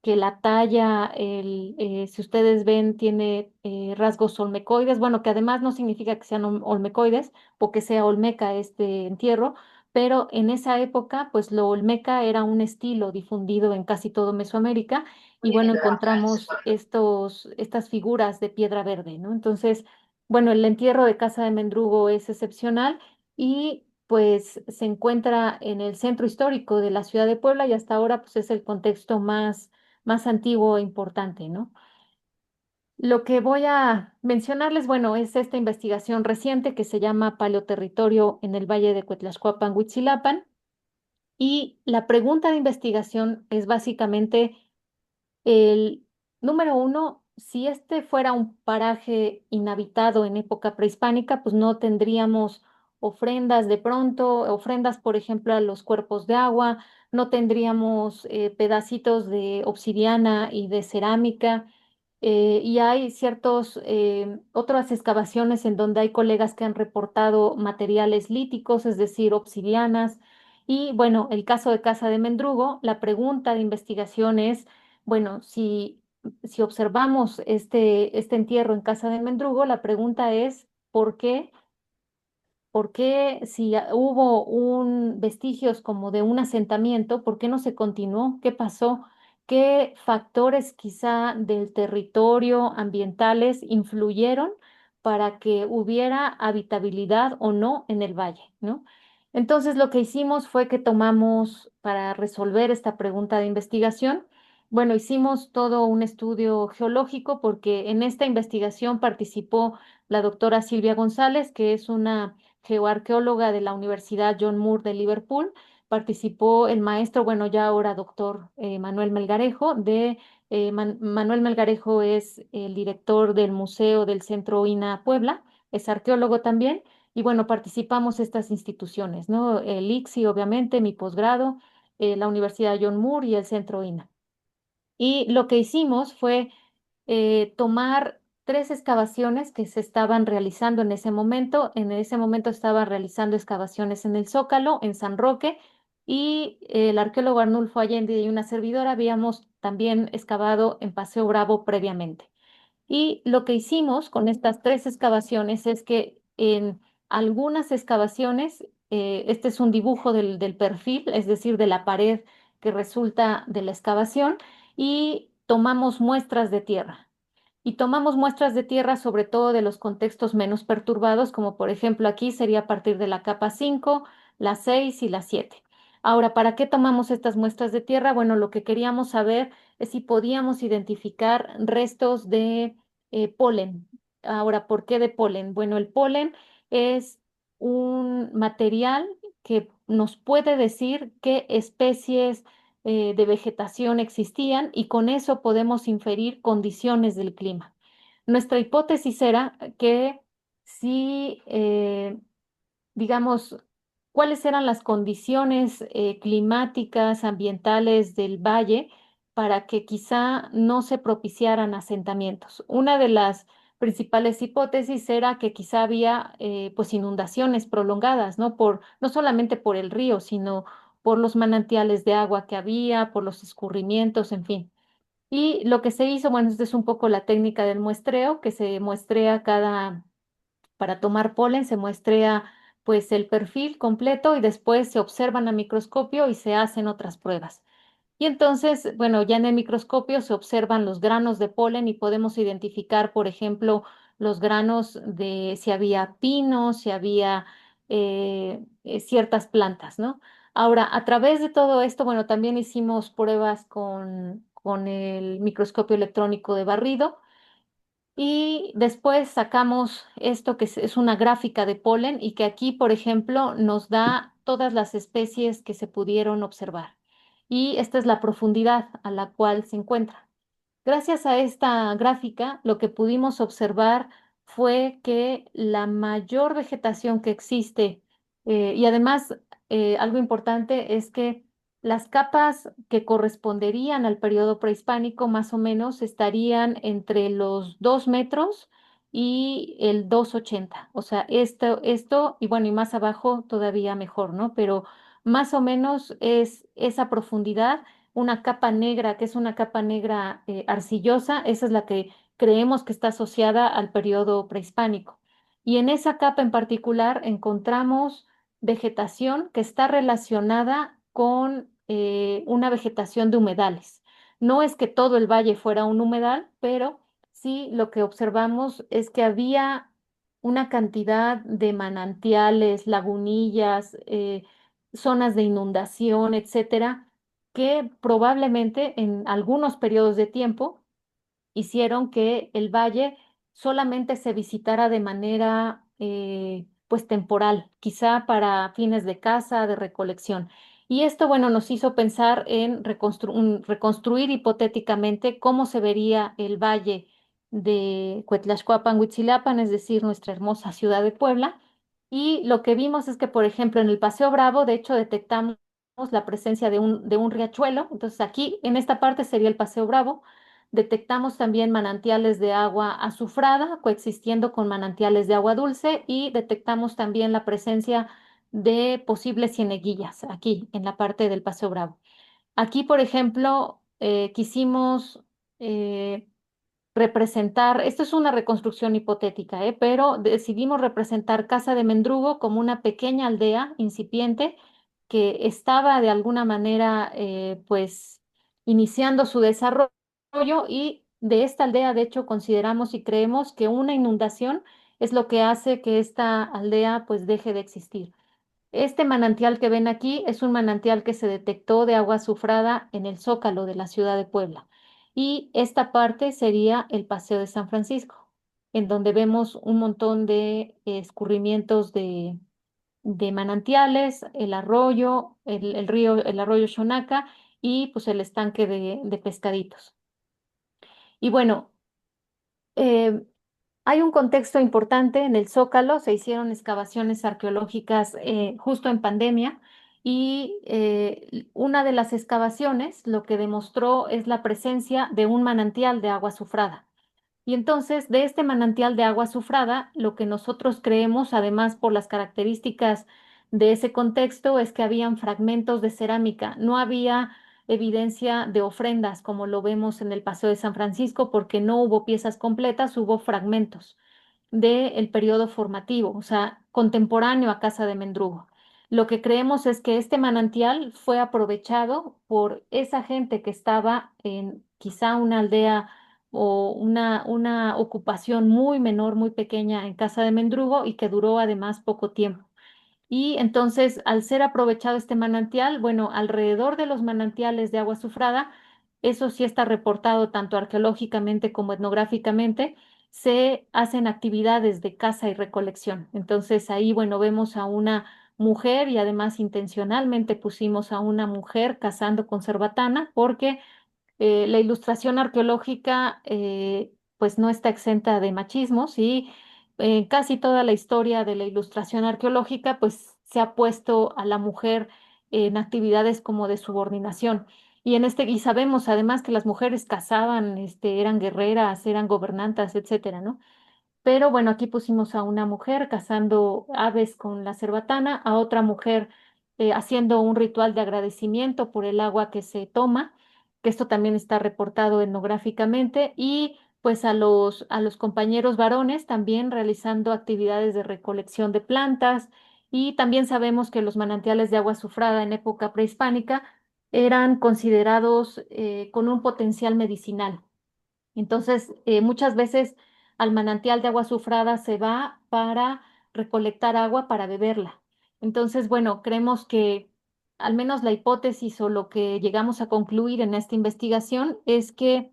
la talla, si ustedes ven, tiene rasgos olmecoides, bueno, que además no significa que sean olmecoides o que sea olmeca este entierro, pero en esa época, pues lo olmeca era un estilo difundido en casi todo Mesoamérica, y bueno, encontramos estas figuras de piedra verde, ¿no? Entonces, bueno, el entierro de Casa de Mendrugo es excepcional y pues se encuentra en el centro histórico de la ciudad de Puebla y hasta ahora pues es el contexto más antiguo e importante, ¿no? Lo que voy a mencionarles, bueno, es esta investigación reciente que se llama Paleoterritorio en el Valle de Cuetlaxcuapan, Huitzilapan, y la pregunta de investigación es básicamente el número uno, si este fuera un paraje inhabitado en época prehispánica, pues no tendríamos ofrendas de pronto, ofrendas, por ejemplo, a los cuerpos de agua, no tendríamos pedacitos de obsidiana y de cerámica. Y hay ciertos otras excavaciones en donde hay colegas que han reportado materiales líticos, es decir, obsidianas. Y bueno, el caso de Casa de Mendrugo, la pregunta de investigación es bueno, si observamos este entierro en Casa de Mendrugo, la pregunta es, ¿por qué si hubo un vestigios como de un asentamiento, por qué no se continuó? ¿Qué pasó? ¿Qué factores quizá del territorio ambientales influyeron para que hubiera habitabilidad o no en el valle, ¿no? Entonces lo que hicimos fue que tomamos para resolver esta pregunta de investigación, bueno, hicimos todo un estudio geológico porque en esta investigación participó la doctora Silvia González, que es una geoarqueóloga de la Universidad John Moore de Liverpool. Participó el maestro, bueno, ya ahora doctor Manuel Melgarejo, Manuel Melgarejo es el director del Museo del Centro INA Puebla, es arqueólogo también, y bueno, participamos estas instituciones, ¿no? El ICSI, obviamente, mi posgrado, la Universidad John Moore y el Centro INA. Y lo que hicimos fue tomar tres excavaciones que se estaban realizando en ese momento. En ese momento estaba realizando excavaciones en el Zócalo, en San Roque, y el arqueólogo Arnulfo Allende y una servidora habíamos también excavado en Paseo Bravo previamente. Y lo que hicimos con estas tres excavaciones es que en algunas excavaciones, este es un dibujo del perfil, es decir, de la pared que resulta de la excavación, y tomamos muestras de tierra. Y tomamos muestras de tierra sobre todo de los contextos menos perturbados, como por ejemplo aquí sería a partir de la capa 5, la 6 y la 7. Ahora, ¿para qué tomamos estas muestras de tierra? Bueno, lo que queríamos saber es si podíamos identificar restos de polen. Ahora, ¿por qué de polen? Bueno, el polen es un material que nos puede decir qué especies de vegetación existían y con eso podemos inferir condiciones del clima. Nuestra hipótesis era que si digamos, cuáles eran las condiciones climáticas, ambientales del valle para que quizá no se propiciaran asentamientos. Una de las principales hipótesis era que quizá había pues inundaciones prolongadas, ¿no? No solamente por el río, sino por los manantiales de agua que había, por los escurrimientos, en fin. Y lo que se hizo, bueno, esta es un poco la técnica del muestreo, que se muestrea para tomar polen se muestrea pues el perfil completo y después se observan a microscopio y se hacen otras pruebas. Y entonces, bueno, ya en el microscopio se observan los granos de polen y podemos identificar, por ejemplo, los granos de si había pinos, si había ciertas plantas, ¿no? Ahora, a través de todo esto, bueno, también hicimos pruebas con el microscopio electrónico de barrido y después sacamos esto que es una gráfica de polen y que aquí, por ejemplo, nos da todas las especies que se pudieron observar. Y esta es la profundidad a la cual se encuentra. Gracias a esta gráfica, lo que pudimos observar fue que la mayor vegetación que existe, y además algo importante es que las capas que corresponderían al periodo prehispánico más o menos estarían entre los 2 metros y el 2,80. O sea, esto, y bueno, y más abajo todavía mejor, ¿no? Pero más o menos es esa profundidad, una capa negra, que es una capa negra arcillosa, esa es la que creemos que está asociada al periodo prehispánico. Y en esa capa en particular encontramos vegetación que está relacionada con una vegetación de humedales. No es que todo el valle fuera un humedal, pero sí lo que observamos es que había una cantidad de manantiales, lagunillas, zonas de inundación, etcétera, que probablemente en algunos periodos de tiempo hicieron que el valle solamente se visitara de manera pues temporal, quizá para fines de caza, de recolección. Y esto, bueno, nos hizo pensar en reconstruir hipotéticamente cómo se vería el valle de Cuetlaxcoapan, Huitzilapan, es decir, nuestra hermosa ciudad de Puebla. Y lo que vimos es que, por ejemplo, en el Paseo Bravo, de hecho, detectamos la presencia de un riachuelo. Entonces, aquí, en esta parte sería el Paseo Bravo. Detectamos también manantiales de agua azufrada coexistiendo con manantiales de agua dulce y detectamos también la presencia de posibles cieneguillas aquí en la parte del Paseo Bravo. Aquí, por ejemplo, quisimos eh, representar, esto es una reconstrucción hipotética, pero decidimos representar Casa de Mendrugo como una pequeña aldea incipiente que estaba de alguna manera, pues, iniciando su desarrollo y de esta aldea, de hecho, consideramos y creemos que una inundación es lo que hace que esta aldea, pues, deje de existir. Este manantial que ven aquí es un manantial que se detectó de agua azufrada en el Zócalo de la ciudad de Puebla. Y esta parte sería el Paseo de San Francisco, en donde vemos un montón de escurrimientos de manantiales, el arroyo, el río, el arroyo Xonaca y pues el estanque de pescaditos. Y bueno, eh, hay un contexto importante en el Zócalo, se hicieron excavaciones arqueológicas justo en pandemia y una de las excavaciones lo que demostró es la presencia de un manantial de agua azufrada. Y entonces, de este manantial de agua azufrada, lo que nosotros creemos, además por las características de ese contexto, es que habían fragmentos de cerámica. No había evidencia de ofrendas como lo vemos en el Paseo de San Francisco, porque no hubo piezas completas, hubo fragmentos del periodo formativo, o sea, contemporáneo a Casa de Mendrugo. Lo que creemos es que este manantial fue aprovechado por esa gente que estaba en quizá una aldea o una ocupación muy menor, muy pequeña en Casa de Mendrugo y que duró además poco tiempo. Y entonces, al ser aprovechado este manantial, bueno, alrededor de los manantiales de agua azufrada, eso sí está reportado tanto arqueológicamente como etnográficamente, se hacen actividades de caza y recolección. Entonces, ahí, bueno, vemos a una mujer y además intencionalmente pusimos a una mujer cazando con cerbatana porque la ilustración arqueológica pues no está exenta de machismos y casi toda la historia de la ilustración arqueológica pues se ha puesto a la mujer en actividades como de subordinación. Y sabemos además que las mujeres cazaban, eran guerreras, eran gobernantas, etcétera, ¿no? Pero bueno, aquí pusimos a una mujer cazando aves con la cerbatana, a otra mujer haciendo un ritual de agradecimiento por el agua que se toma, que esto también está reportado etnográficamente, y pues a los compañeros varones también realizando actividades de recolección de plantas, y también sabemos que los manantiales de agua azufrada en época prehispánica eran considerados con un potencial medicinal. Entonces, muchas veces al manantial de agua azufrada se va para recolectar agua para beberla. Entonces, bueno, creemos que al menos la hipótesis o lo que llegamos a concluir en esta investigación es que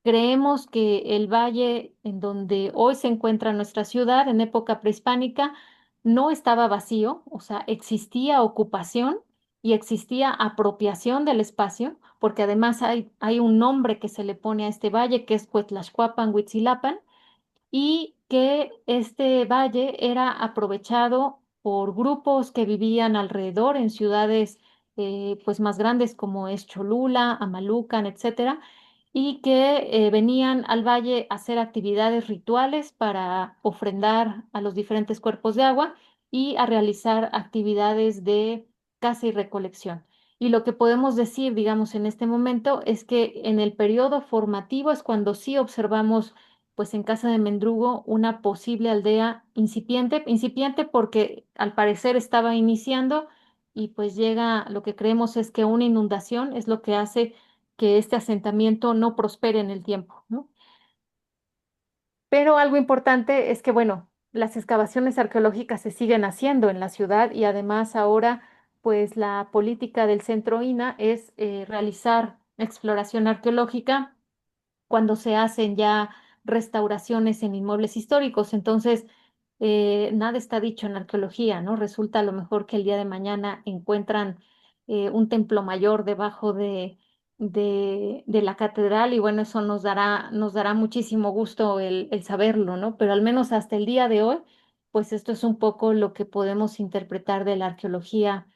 creemos que el valle en donde hoy se encuentra nuestra ciudad en época prehispánica no estaba vacío, o sea, existía ocupación y existía apropiación del espacio, porque además hay un nombre que se le pone a este valle, que es Cuetlaxcuapan, Huitzilapan, y que este valle era aprovechado por grupos que vivían alrededor en ciudades pues más grandes como es Cholula, Amalucan, etcétera, y que venían al valle a hacer actividades rituales para ofrendar a los diferentes cuerpos de agua y a realizar actividades de caza y recolección. Y lo que podemos decir, digamos, en este momento es que en el periodo formativo es cuando sí observamos pues en Casa de Mendrugo una posible aldea incipiente, incipiente porque al parecer estaba iniciando y pues llega, lo que creemos es que una inundación es lo que hace que este asentamiento no prospere en el tiempo, ¿no? Pero algo importante es que, bueno, las excavaciones arqueológicas se siguen haciendo en la ciudad y además ahora, pues la política del Centro INA es realizar exploración arqueológica cuando se hacen ya restauraciones en inmuebles históricos. Entonces, nada está dicho en arqueología, ¿no? Resulta a lo mejor que el día de mañana encuentran un templo mayor debajo de la catedral y bueno, eso nos dará muchísimo gusto el saberlo, ¿no? Pero al menos hasta el día de hoy, pues esto es un poco lo que podemos interpretar de la arqueología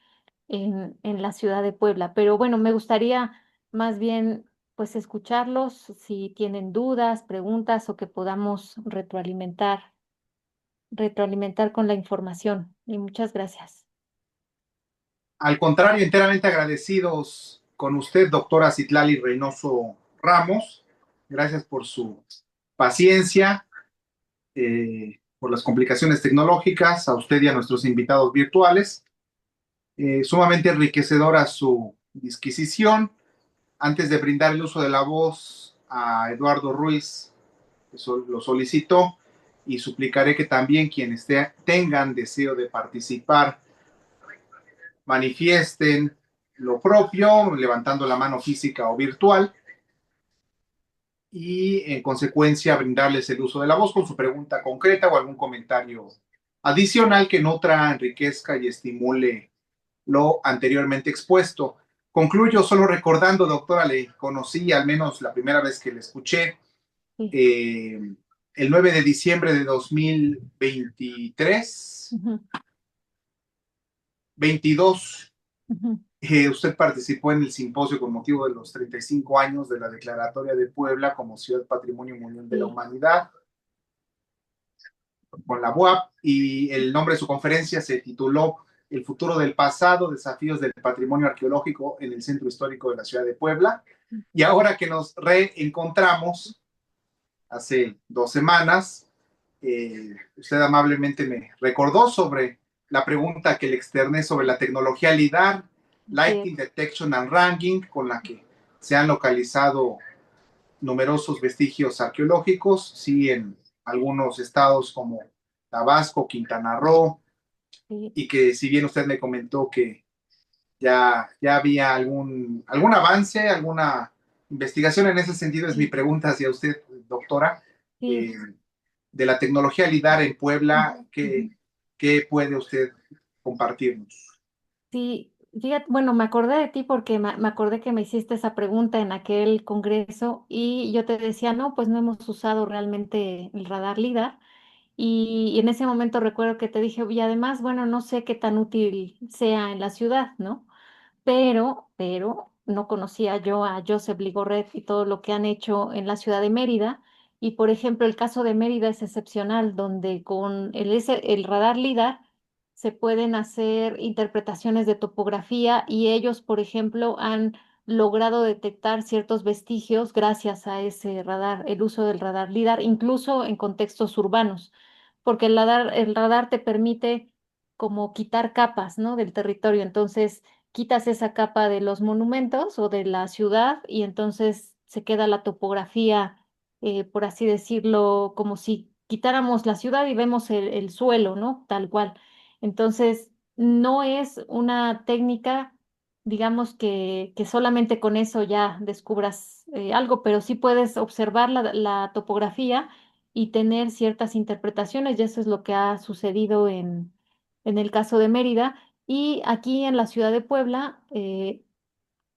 en la ciudad de Puebla. Pero bueno, me gustaría más bien pues escucharlos si tienen dudas, preguntas o que podamos retroalimentar con la información. Y muchas gracias. Al contrario, enteramente agradecidos con usted, doctora Citlali Reynoso Ramos. Gracias por su paciencia, por las complicaciones tecnológicas, a usted y a nuestros invitados virtuales. Sumamente enriquecedora su disquisición. Antes de brindar el uso de la voz a Eduardo Ruiz, que lo solicitó, y suplicaré que también quienes tengan deseo de participar manifiesten lo propio, levantando la mano física o virtual, y en consecuencia brindarles el uso de la voz con su pregunta concreta o algún comentario adicional que nutra, enriquezca y estimule lo anteriormente expuesto. Concluyo solo recordando, doctora, le conocí al menos la primera vez que le escuché, Sí. eh, el 9 de diciembre de 2023, Ujú, 22. ujú. Usted participó en el simposio con motivo de los 35 años de la Declaratoria de Puebla como Ciudad Patrimonio Mundial de la Sí, Humanidad con la UAP, y el nombre de su conferencia se tituló El futuro del pasado, desafíos del patrimonio arqueológico en el centro histórico de la ciudad de Puebla. Y ahora que nos reencontramos hace 2 semanas, usted amablemente me recordó sobre la pregunta que le externé sobre la tecnología LIDAR, así es. Lighting Detection and Ranging, con la que se han localizado numerosos vestigios arqueológicos, sí, en algunos estados como Tabasco, Quintana Roo, Sí, y que si bien usted me comentó que ya había algún avance, alguna investigación en ese sentido, es mi sí, pregunta hacia usted, doctora, sí. eh, de la tecnología LIDAR en Puebla, Ujú, ujú. ¿qué puede usted compartirnos? Sí, fíjate, bueno, me acordé de ti porque me acordé que me hiciste esa pregunta en aquel congreso y yo te decía, no, pues no hemos usado realmente el radar LIDAR. Y en ese momento recuerdo que te dije, y además, bueno, no sé qué tan útil sea en la ciudad, ¿no? Pero no conocía yo a Joseph Ligoret y todo lo que han hecho en la ciudad de Mérida. Y por ejemplo, el caso de Mérida es excepcional, donde con el radar LIDAR se pueden hacer interpretaciones de topografía y ellos, por ejemplo, han logrado detectar ciertos vestigios gracias a ese radar, el uso del radar LIDAR, incluso en contextos urbanos, porque el radar te permite como quitar capas, ¿no? Del territorio. Entonces, quitas esa capa de los monumentos o de la ciudad y entonces se queda la topografía, por así decirlo, como si quitáramos la ciudad y vemos el suelo, ¿no? Tal cual. Entonces, no es una técnica, digamos que solamente con eso ya descubras algo, pero sí puedes observar la topografía y tener ciertas interpretaciones, y eso es lo que ha sucedido en el caso de Mérida. Y aquí en la ciudad de Puebla,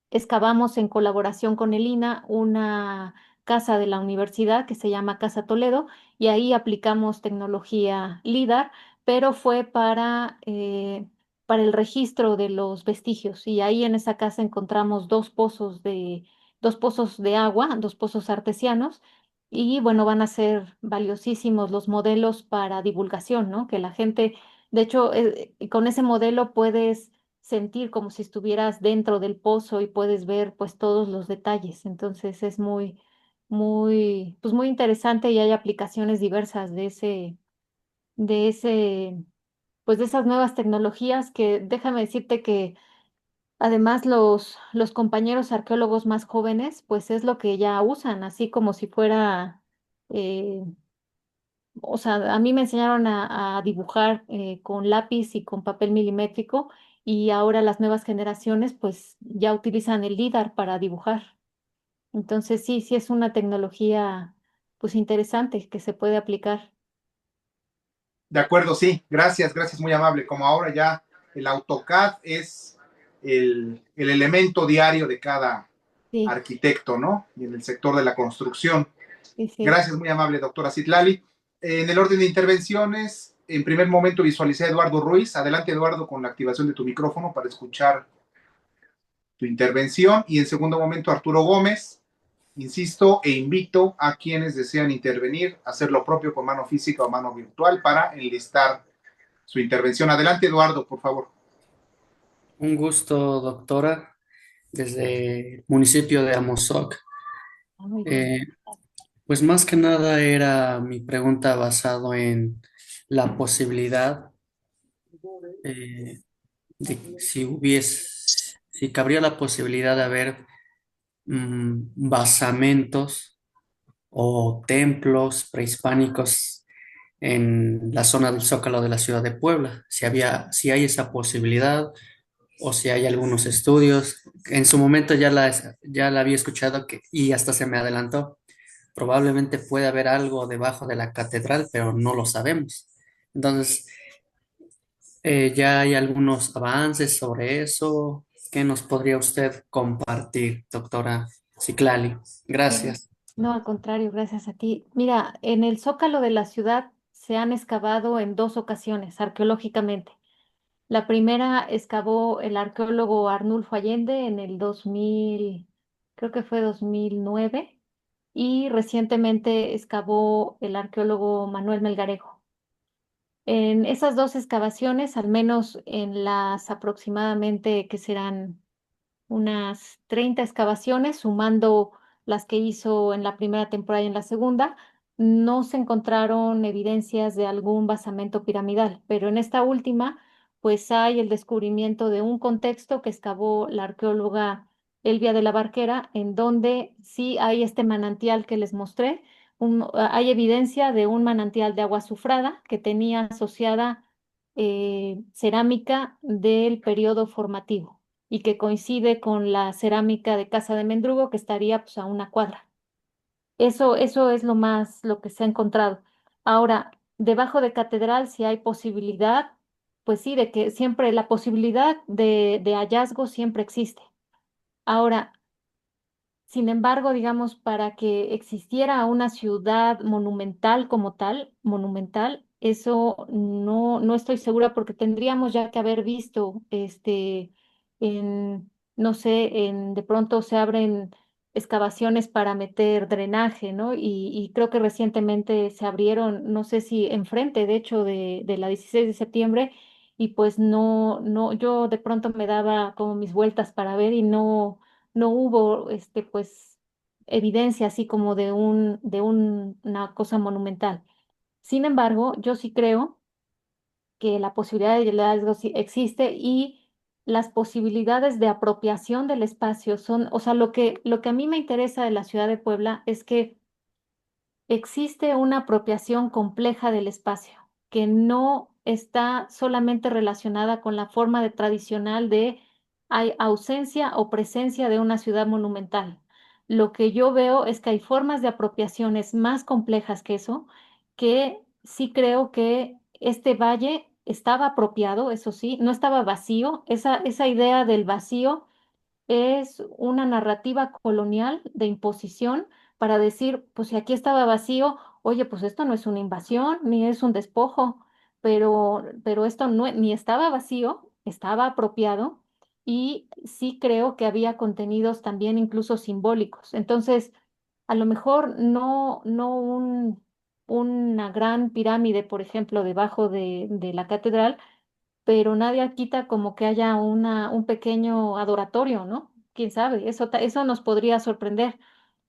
excavamos en colaboración con el INAH una casa de la universidad que se llama Casa Toledo y ahí aplicamos tecnología LIDAR, pero fue para el registro de los vestigios y ahí en esa casa encontramos dos pozos de agua, dos pozos artesianos y bueno, van a ser valiosísimos los modelos para divulgación, ¿no? Que la gente, de hecho, con ese modelo puedes sentir como si estuvieras dentro del pozo y puedes ver pues todos los detalles. Entonces es pues muy interesante y hay aplicaciones diversas de ese, pues de esas nuevas tecnologías que déjame decirte que además los compañeros arqueólogos más jóvenes pues es lo que ya usan, así como si fuera eh, o sea, a mí me enseñaron a dibujar con lápiz y con papel milimétrico y ahora las nuevas generaciones pues ya utilizan el LIDAR para dibujar. Entonces sí, sí es una tecnología pues interesante que se puede aplicar. De acuerdo, sí, gracias, gracias, muy amable. Como ahora ya el AutoCAD es el elemento diario de cada Sí, arquitecto, ¿no? Y en el sector de la construcción. sí, sí. Gracias, muy amable, doctora Citlali. En el orden de intervenciones, en primer momento visualicé a Eduardo Ruiz. Adelante, Eduardo, con la activación de tu micrófono para escuchar tu intervención. Y en segundo momento, Arturo Gómez. Insisto e invito a quienes desean intervenir a hacer lo propio con mano física o mano virtual para enlistar su intervención. Adelante, Eduardo, por favor. Un gusto, doctora, desde el municipio de Amozoc. Ah, muy bien. Eh, pues más que nada era mi pregunta basado en la posibilidad de si cabría la posibilidad de haber basamentos o templos prehispánicos en la zona del Zócalo de la ciudad de Puebla, si hay esa posibilidad o si hay algunos estudios. En su momento ya la había escuchado y hasta se me adelantó. Probablemente puede haber algo debajo de la catedral, pero no lo sabemos. Entonces, ya hay algunos avances sobre eso. ¿Qué nos podría usted compartir, doctora Ciclali? Sí. Gracias. No, al contrario, gracias a ti. Mira, en el Zócalo de la ciudad se han excavado en dos ocasiones arqueológicamente. La primera excavó el arqueólogo Arnulfo Allende en el 2000, creo que fue 2009, y recientemente excavó el arqueólogo Manuel Melgarejo. En esas dos excavaciones, al menos en las aproximadamente que serán unas 30 excavaciones, sumando las que hizo en la primera temporada y en la segunda, no se encontraron evidencias de algún basamento piramidal, pero en esta última, pues hay el descubrimiento de un contexto que excavó la arqueóloga Elvia de la Barquera, en donde sí hay este manantial que les mostré, hay evidencia de un manantial de agua azufrada que tenía asociada cerámica del periodo formativo y que coincide con la cerámica de Casa de Mendrugo, que estaría pues, a una cuadra. Eso es lo que se ha encontrado. Ahora, debajo de catedral, si hay posibilidad, pues sí, de que siempre la posibilidad de hallazgo siempre existe. Ahora, sin embargo, digamos, para que existiera una ciudad monumental como tal, monumental, eso no estoy segura porque tendríamos ya que haber visto, no sé, de pronto se abren excavaciones para meter drenaje, ¿no? Y creo que recientemente se abrieron, no sé si enfrente, de hecho, de la 16 de septiembre, y pues yo de pronto me daba como mis vueltas para ver y no hubo pues evidencia así como una cosa monumental. Sin embargo, yo sí creo que la posibilidad de hallazgo sí existe y las posibilidades de apropiación del espacio son, o sea, lo que a mí me interesa de la ciudad de Puebla es que existe una apropiación compleja del espacio, que no está solamente relacionada con la forma de tradicional de hay ausencia o presencia de una ciudad monumental. Lo que yo veo es que hay formas de apropiaciones más complejas que eso, que sí creo que este valle estaba apropiado, eso sí, no estaba vacío. Esa idea del vacío es una narrativa colonial de imposición para decir, pues si aquí estaba vacío, oye, pues esto no es una invasión ni es un despojo, pero esto no, ni estaba vacío, estaba apropiado y sí creo que había contenidos también incluso simbólicos. Entonces, a lo mejor una gran pirámide, por ejemplo, debajo de la catedral, pero nadie quita como que haya un pequeño adoratorio, ¿no? Quién sabe, eso nos podría sorprender,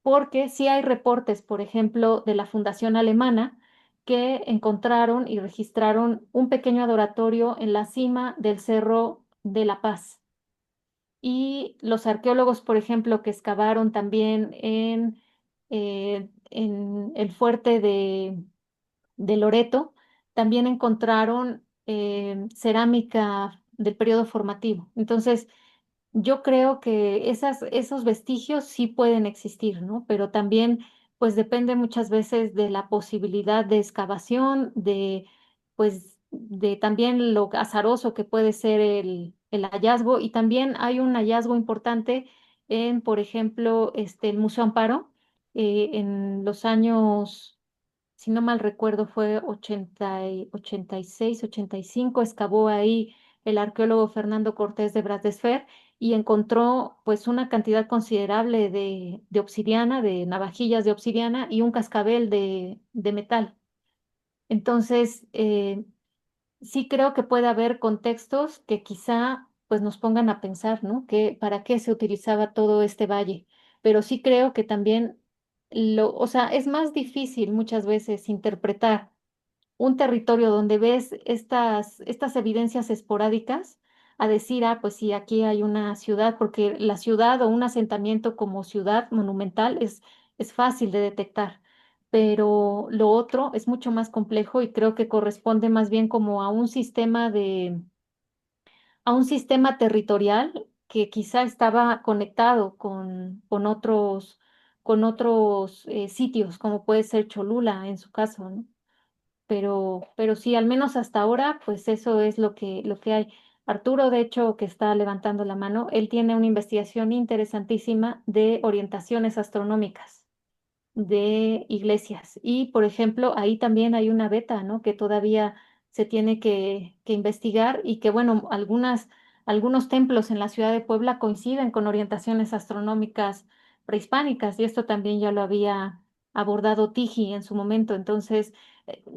porque sí hay reportes, por ejemplo, de la Fundación Alemana, que encontraron y registraron un pequeño adoratorio en la cima del Cerro de la Paz. Y los arqueólogos, por ejemplo, que excavaron también en el fuerte de Loreto, también encontraron cerámica del periodo formativo. Entonces, yo creo que esos vestigios sí pueden existir, ¿no? Pero también, pues depende muchas veces de la posibilidad de excavación, pues, de también lo azaroso que puede ser el hallazgo. Y también hay un hallazgo importante en, por ejemplo, el Museo Amparo, en los años, si no mal recuerdo, fue 86, 85, excavó ahí el arqueólogo Fernando Cortés de Bradesfer y encontró pues una cantidad considerable de obsidiana, de navajillas de obsidiana y un cascabel de metal. Entonces, sí creo que puede haber contextos que quizá pues nos pongan a pensar, ¿no? Que para qué se utilizaba todo este valle. Pero sí creo que también o sea, es más difícil muchas veces interpretar un territorio donde ves estas evidencias esporádicas a decir, ah, pues sí, aquí hay una ciudad, porque la ciudad o un asentamiento como ciudad monumental es fácil de detectar, pero lo otro es mucho más complejo y creo que corresponde más bien como a un sistema territorial que quizá estaba conectado con otros sitios, como puede ser Cholula en su caso, ¿no? Pero sí, al menos hasta ahora, pues eso es lo que hay. Arturo, de hecho, que está levantando la mano, él tiene una investigación interesantísima de orientaciones astronómicas de iglesias. Y, por ejemplo, ahí también hay una beta, ¿no? Que todavía se tiene que investigar y que, bueno, algunos templos en la ciudad de Puebla coinciden con orientaciones astronómicas prehispánicas y esto también ya lo había abordado Tiji en su momento. Entonces,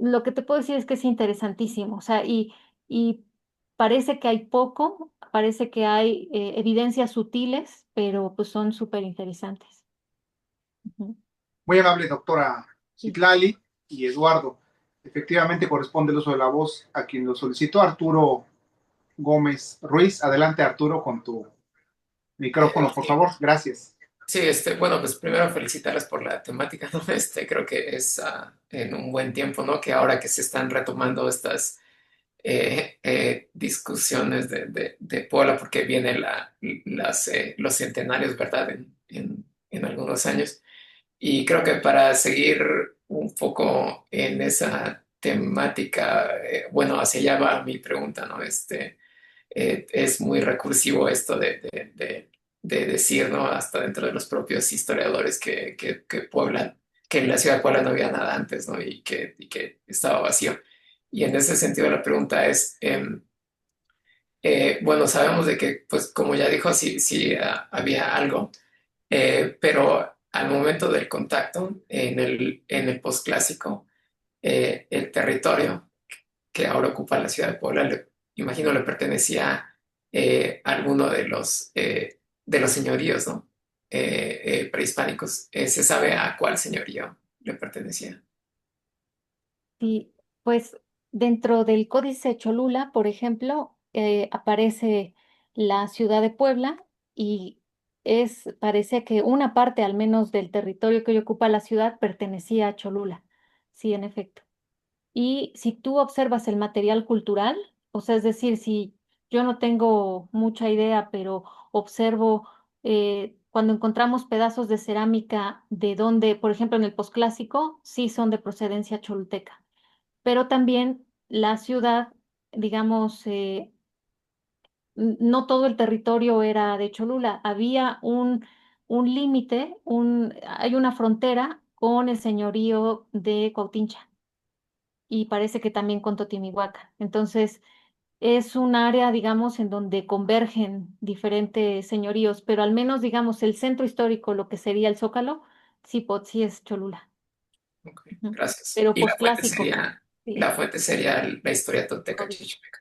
lo que te puedo decir es que es interesantísimo, o sea, y parece que hay poco, parece que hay evidencias sutiles, pero pues son súper interesantes. Ujú. Muy amable, doctora Sí. Citlali y Eduardo. Efectivamente corresponde el uso de la voz a quien lo solicitó, Arturo Gómez Ruiz. Adelante, Arturo, con tu micrófono, por favor. Gracias. Sí, bueno, pues primero felicitarles por la temática, ¿no? Creo que es en un buen tiempo, ¿no? Que ahora que se están retomando estas discusiones de Puebla, porque vienen los centenarios, ¿verdad? En algunos años. Y creo que para seguir un poco en esa temática, bueno, hacia allá va mi pregunta, ¿no? Es muy recursivo esto de decir, ¿no? Hasta dentro de los propios historiadores que Puebla, que en la ciudad de Puebla no había nada antes, ¿no? Y que estaba vacío. Y en ese sentido la pregunta es, bueno, sabemos de que, pues como ya dijo, sí, sí había algo, pero al momento del contacto, en el posclásico, el territorio que ahora ocupa la ciudad de Puebla, imagino le pertenecía a alguno de los señoríos, ¿no? Prehispánicos. ¿Se sabe a cuál señorío le pertenecía? Sí, pues dentro del Códice Cholula, por ejemplo, aparece la ciudad de Puebla y parece que una parte al menos del territorio que hoy ocupa la ciudad pertenecía a Cholula. Sí, en efecto. Y si tú observas el material cultural, o sea, es decir, si yo no tengo mucha idea, pero observo cuando encontramos pedazos de cerámica de donde, por ejemplo, en el posclásico, sí son de procedencia cholulteca, pero también la ciudad, digamos, no todo el territorio era de Cholula, había un límite, hay una frontera con el señorío de Cuautincha y parece que también con Totimihuacán. Entonces, es un área, digamos, en donde convergen diferentes señoríos, pero al menos, digamos, el centro histórico, lo que sería el Zócalo, sí, sí es Cholula. Ok, Ujú. gracias. Pero Y posclásico, la sí. fuente sería la historia tolteca chichimeca.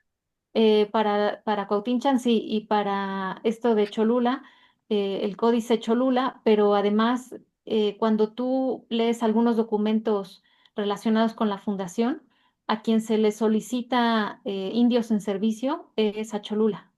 Para Cuauhtinchan sí, y para esto de Cholula, el códice Cholula, pero además, cuando tú lees algunos documentos relacionados con la fundación, a quien se le solicita indios en servicio es a Cholula.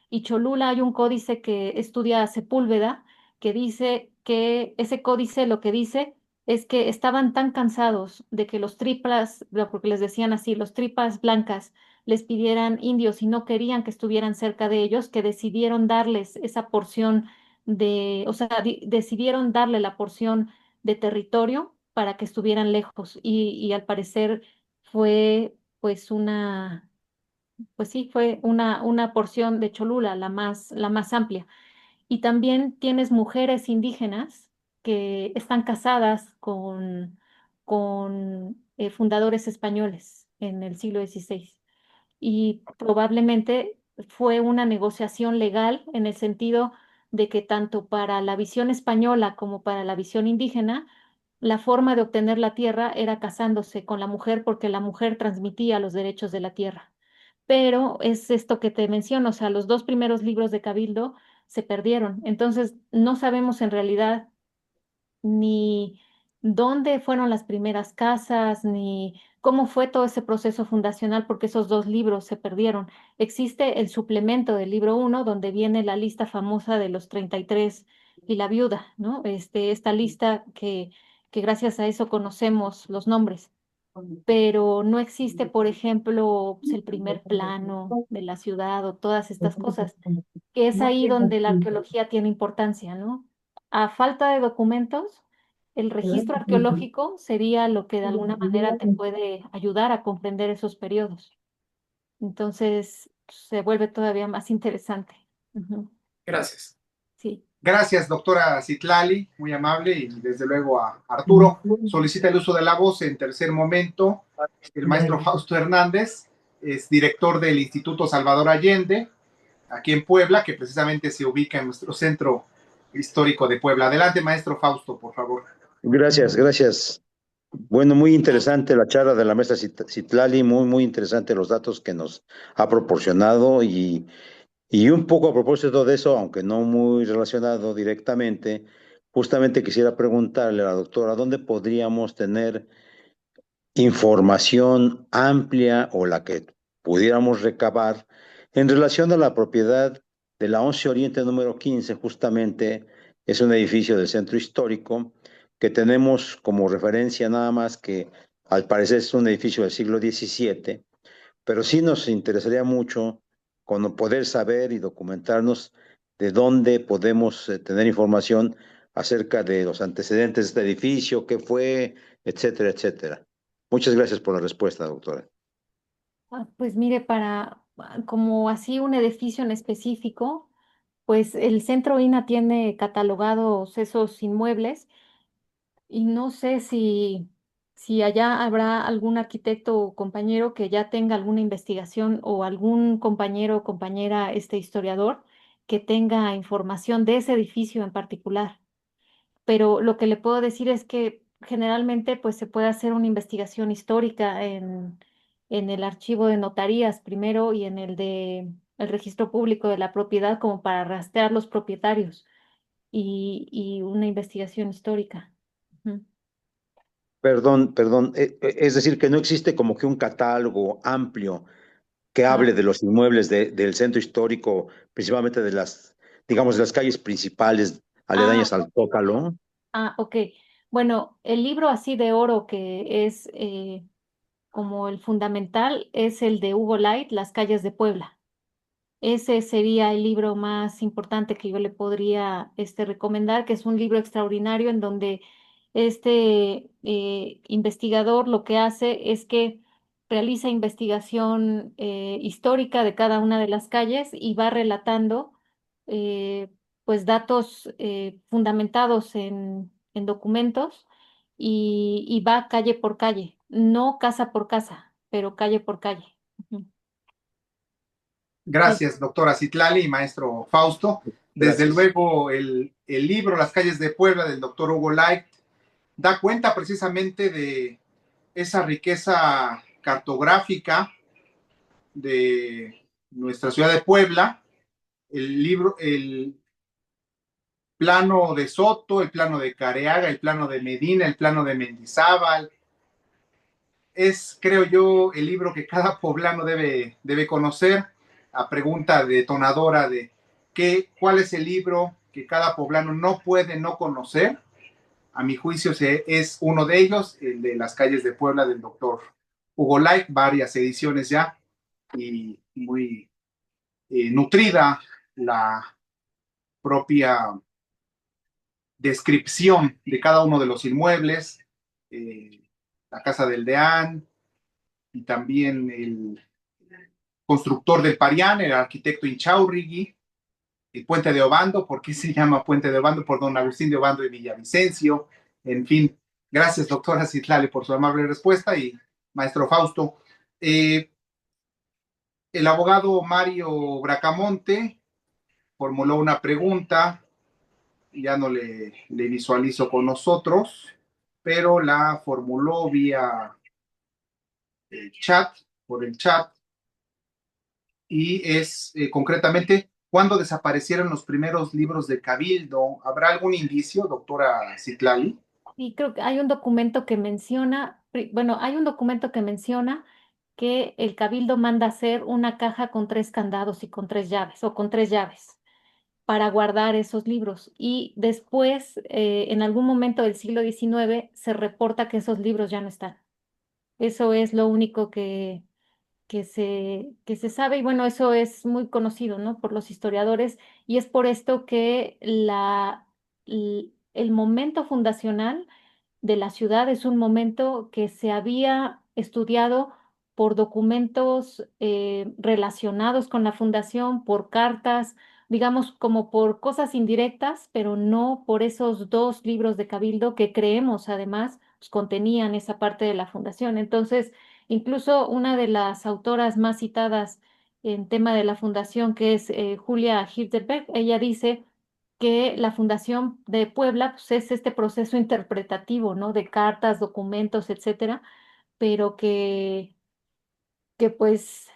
Y Cholula hay un códice que estudia Sepúlveda que dice que ese códice lo que dice es que estaban tan cansados de que los tripas, porque les decían así, los tripas blancas les pidieran indios y no querían que estuvieran cerca de ellos, que decidieron darles esa porción o sea, decidieron darle la porción de territorio para que estuvieran lejos. Y al parecer fue pues pues sí, fue una porción de Cholula, la más amplia. Y también tienes mujeres indígenas que están casadas con fundadores españoles en el siglo XVI. Y probablemente fue una negociación legal en el sentido de que tanto para la visión española como para la visión indígena, la forma de obtener la tierra era casándose con la mujer porque la mujer transmitía los derechos de la tierra. Pero es esto que te menciono, o sea, los dos primeros libros de Cabildo se perdieron. Entonces, no sabemos en realidad ni dónde fueron las primeras casas, ni cómo fue todo ese proceso fundacional, porque esos dos libros se perdieron. Existe el suplemento del libro uno, donde viene la lista famosa de los 33 y la viuda, ¿no? Esta lista que gracias a eso conocemos los nombres, pero no existe, por ejemplo, pues, el primer plano de la ciudad o todas estas cosas, que es ahí donde la arqueología tiene importancia, ¿no? A falta de documentos, el registro arqueológico sería lo que de alguna manera te puede ayudar a comprender esos periodos. Entonces, se vuelve todavía más interesante. Ujú. Gracias. Sí. Gracias, doctora Citlali, muy amable, y desde luego a Arturo. Solicita el uso de la voz en tercer momento. El maestro Fausto Hernández es director del Instituto Salvador Allende, aquí en Puebla, que precisamente se ubica en nuestro centro histórico de Puebla. Adelante, maestro Fausto, por favor. Gracias, gracias. Bueno, muy interesante la charla de la maestra Citlali, muy interesante los datos que nos ha proporcionado y un poco a propósito de eso, aunque no muy relacionado directamente, justamente quisiera preguntarle a la doctora, ¿dónde podríamos tener información amplia o la que pudiéramos recabar en relación a la propiedad de la 11 Oriente número 15? Justamente es un edificio del centro histórico que tenemos como referencia nada más que al parecer es un edificio del siglo XVII, pero sí nos interesaría mucho poder saber y documentarnos de dónde podemos tener información acerca de los antecedentes de este edificio, qué fue, etcétera, etcétera. Muchas gracias por la respuesta, doctora. Pues mire, como así un edificio en específico, pues el Centro INA tiene catalogados esos inmuebles y no sé si allá habrá algún arquitecto o compañero que ya tenga alguna investigación o algún compañero o compañera, historiador, que tenga información de ese edificio en particular. Pero lo que le puedo decir es que generalmente pues se puede hacer una investigación histórica en el archivo de notarías primero y en el registro público de la propiedad como para rastrear los propietarios y una investigación histórica. Ujú. Perdón, es decir, que no existe como que un catálogo amplio que Ah, hable de los inmuebles del centro histórico, principalmente de las, digamos, de las calles principales ah, aledañas al Zócalo. ok. Bueno, el libro así de oro que es como el fundamental es el de Hugo Light, Las calles de Puebla. Ese sería el libro más importante que yo le podría recomendar, que es un libro extraordinario en donde investigador lo que hace es que realiza investigación histórica de cada una de las calles y va relatando eh, pues datos fundamentados en documentos y va calle por calle, no casa por casa, pero calle por calle. Ujú. Sí. Gracias, doctora Citlali y maestro Fausto. Desde Gracias. luego, el libro Las calles de Puebla del doctor Hugo Light da cuenta precisamente de esa riqueza cartográfica de nuestra ciudad de Puebla. El libro, el plano de Soto, el plano de Careaga, el plano de Medina, el plano de Mendizábal. Es, creo yo, el libro que cada poblano debe conocer. A pregunta detonadora de cuál es el libro que cada poblano no puede no conocer. A mi juicio es uno de ellos, el de Las calles de Puebla del doctor Hugo Light, varias ediciones ya, y muy nutrida la propia descripción de cada uno de los inmuebles, eh, la casa del deán y también el constructor del Parián, el arquitecto Inchaurrigui, el puente de Obando. ¿Por qué se llama puente de Obando? Por don Agustín de Obando y Villavicencio. En fin, gracias, doctora Citlali, por su amable respuesta y maestro Fausto. Eh, el abogado Mario Bracamonte formuló una pregunta, ya no le visualizo con nosotros, pero la formuló vía chat, por el chat, y es concretamente, ¿cuándo desaparecieron los primeros libros de Cabildo? ¿Habrá algún indicio, doctora Citlali? Y creo que hay un documento que menciona, bueno, hay un documento que menciona que el cabildo manda hacer una caja con 3 candados y con 3 llaves, o con 3 llaves, para guardar esos libros. Y después, en algún momento del siglo XIX, se reporta que esos libros ya no están. Eso es lo único que se sabe, y bueno, eso es muy conocido, ¿no? Por los historiadores, y es por esto que el momento fundacional de la ciudad es un momento que se había estudiado por documentos relacionados con la fundación, por cartas, digamos como por cosas indirectas, pero no por esos 2 libros de Cabildo que creemos además pues, contenían esa parte de la fundación. Entonces, incluso una de las autoras más citadas en tema de la fundación, que es Julia Hildeberg, ella dice que la Fundación de Puebla pues, es este proceso interpretativo, ¿no? De cartas, documentos, etcétera, pero que pues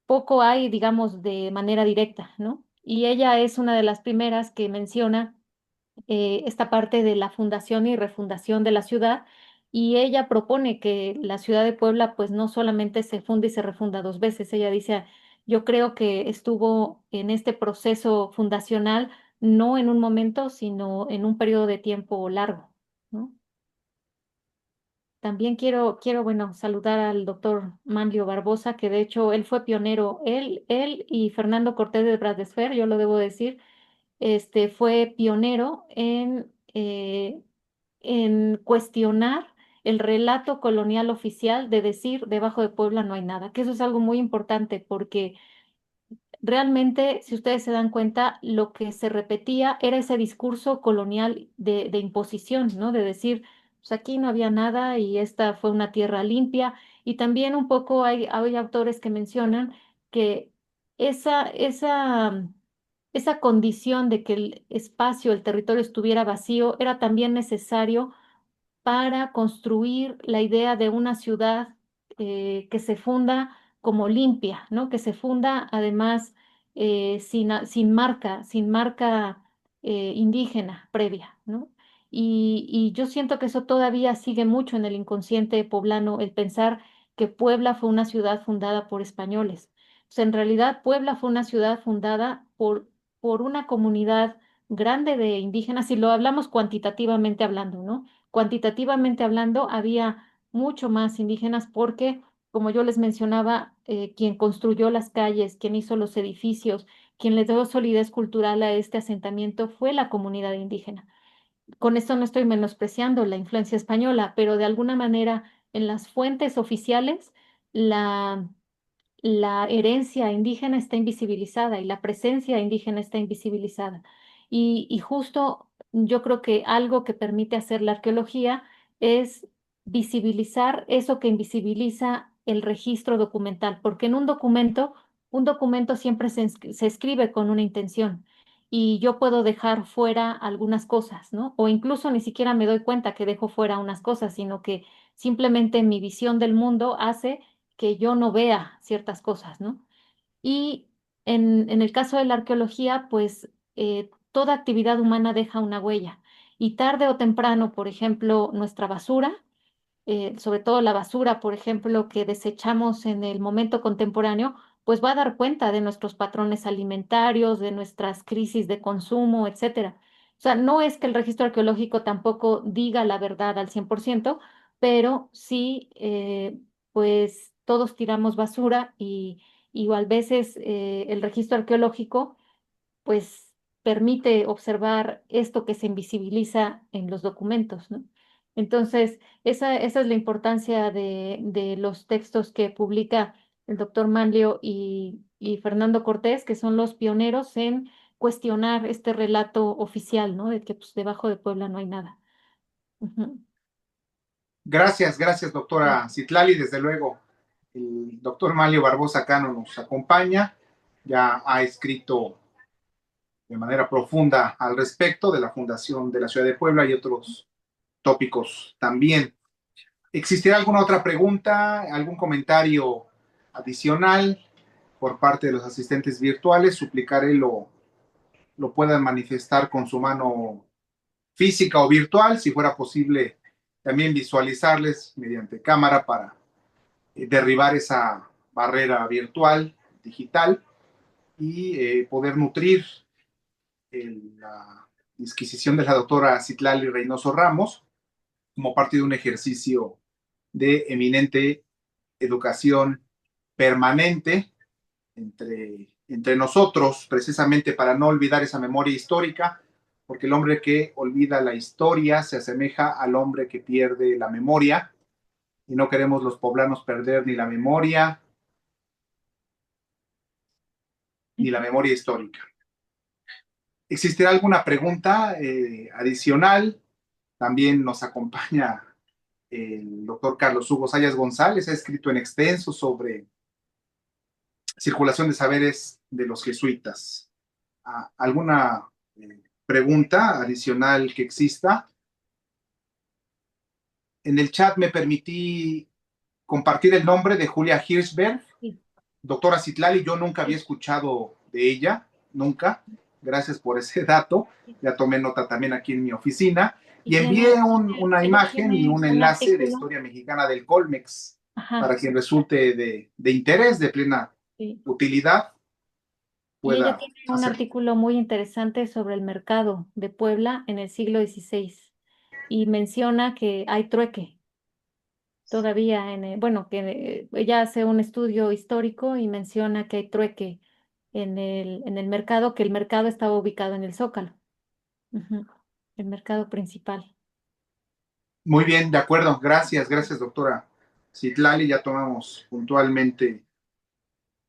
poco hay, digamos, de manera directa, ¿no? Y ella es una de las primeras que menciona esta parte de la fundación y refundación de la ciudad, y ella propone que la ciudad de Puebla pues no solamente se funda y se refunda 2 veces. Ella dice, yo creo que estuvo en este proceso fundacional no en un momento, sino en un periodo de tiempo largo, ¿no? También bueno, saludar al doctor Manlio Barbosa, que de hecho él fue pionero, él y Fernando Cortés de Bradesfer, yo lo debo decir, fue pionero en cuestionar el relato colonial oficial de decir debajo de Puebla no hay nada, que eso es algo muy importante porque realmente, si ustedes se dan cuenta, lo que se repetía era ese discurso colonial de imposición, ¿no? De decir, pues aquí no había nada y esta fue una tierra limpia. Y también un poco hay autores que mencionan que esa, esa, esa condición de que el espacio, el territorio estuviera vacío, era también necesario para construir la idea de una ciudad que se funda como limpia, ¿no? Que se funda además sin marca indígena previa, ¿no? Y yo siento que eso todavía sigue mucho en el inconsciente poblano, el pensar que Puebla fue una ciudad fundada por españoles. O sea, en realidad Puebla fue una ciudad fundada por una comunidad grande de indígenas, y lo hablamos cuantitativamente hablando, ¿no? Cuantitativamente hablando, había mucho más indígenas porque, como yo les mencionaba, quien construyó las calles, quien hizo los edificios, quien le dio solidez cultural a este asentamiento fue la comunidad indígena. Con esto no estoy menospreciando la influencia española, pero de alguna manera en las fuentes oficiales la, la herencia indígena está invisibilizada y la presencia indígena está invisibilizada. Y justo yo creo que algo que permite hacer la arqueología es visibilizar eso que invisibiliza el registro documental, porque en un documento siempre se escribe con una intención. Y yo puedo dejar fuera algunas cosas, ¿no? O incluso ni siquiera me doy cuenta que dejo fuera unas cosas, sino que simplemente mi visión del mundo hace que yo no vea ciertas cosas, ¿no? Y en el caso de la arqueología, pues toda actividad humana deja una huella. Y tarde o temprano, por ejemplo, nuestra basura, sobre todo la basura, por ejemplo, que desechamos en el momento contemporáneo, pues va a dar cuenta de nuestros patrones alimentarios, de nuestras crisis de consumo, etcétera. O sea, no es que el registro arqueológico tampoco diga la verdad al 100%, pero sí, pues todos tiramos basura y a veces el registro arqueológico pues permite observar esto que se invisibiliza en los documentos, ¿no? Entonces, esa es la importancia de los textos que publica el doctor Manlio y Fernando Cortés, que son los pioneros en cuestionar este relato oficial, ¿no? De que pues, debajo de Puebla no hay nada. Ujú. Gracias, gracias, doctora Citlali. Desde luego, el doctor Mario Barbosa Cano nos acompaña. Ya ha escrito de manera profunda al respecto de la fundación de la ciudad de Puebla y otros tópicos también. ¿Existirá alguna otra pregunta, algún comentario adicional por parte de los asistentes virtuales? Suplicaré lo puedan manifestar con su mano física o virtual, si fuera posible también visualizarles mediante cámara para derribar esa barrera virtual, digital, y poder nutrir la disquisición de la doctora Citlali Reynoso Ramos como parte de un ejercicio de eminente educación permanente entre nosotros, precisamente para no olvidar esa memoria histórica, porque el hombre que olvida la historia se asemeja al hombre que pierde la memoria, y no queremos los poblanos perder ni la memoria, ni la memoria histórica. ¿Existirá alguna pregunta adicional? También nos acompaña el doctor Carlos Hugo Sayas González, ha escrito en extenso sobre circulación de saberes de los jesuitas. ¿Alguna pregunta adicional que exista? En el chat me permití compartir el nombre de Julia Hirschberg, Sí, doctora Citlali. Yo nunca había sí, escuchado de ella, nunca. Gracias por ese dato. sí. Ya tomé nota también aquí en mi oficina. Y Y envié tiene, una ella imagen y tiene un un enlace de artículo, historia mexicana del Colmex para ajá, quien resulte de interés, de plena sí. utilidad, Y ella pueda tiene un hacer. artículo muy interesante sobre el mercado de Puebla en el siglo XVI y menciona que hay trueque todavía bueno, que ella hace un estudio histórico y menciona que hay trueque en el mercado, que el mercado estaba ubicado en el Zócalo, ujú, el mercado principal. Muy bien, de acuerdo. Gracias, gracias, doctora Citlali. Ya tomamos puntualmente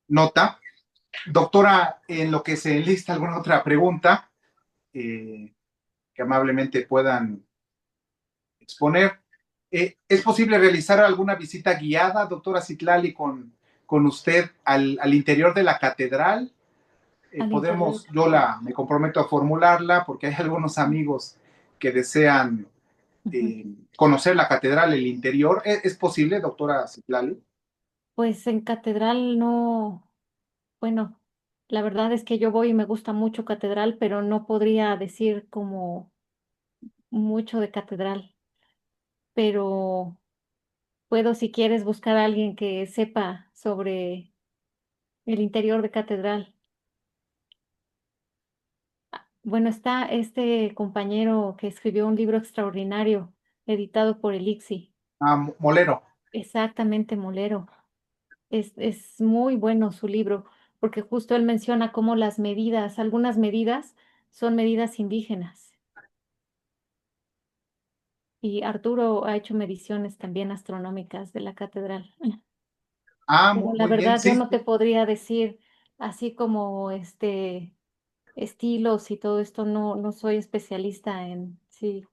nota. Doctora, en lo que se enlista alguna otra pregunta eh, que amablemente puedan exponer. ¿Es posible realizar alguna visita guiada, doctora Citlali, con usted al interior de la catedral? Al interior de la catedral. Me comprometo a formularla porque hay algunos amigos que desean Ujú. conocer la catedral, el interior. ¿Es posible, doctora Citlali? Pues en catedral no, bueno, la verdad es que yo voy y me gusta mucho catedral, pero no podría decir como mucho de catedral, pero Puedo, si quieres, buscar a alguien que sepa sobre el interior de catedral. Bueno, está este compañero que escribió un libro extraordinario, editado por el ICSI. Molero. Exactamente, Molero. Es muy bueno su libro, porque justo él menciona cómo las medidas, algunas medidas son medidas indígenas. Y Arturo ha hecho mediciones también astronómicas de la catedral. Pero la Muy bien, verdad yo sí. no te podría decir así como estilos y todo esto, no soy especialista en, sí.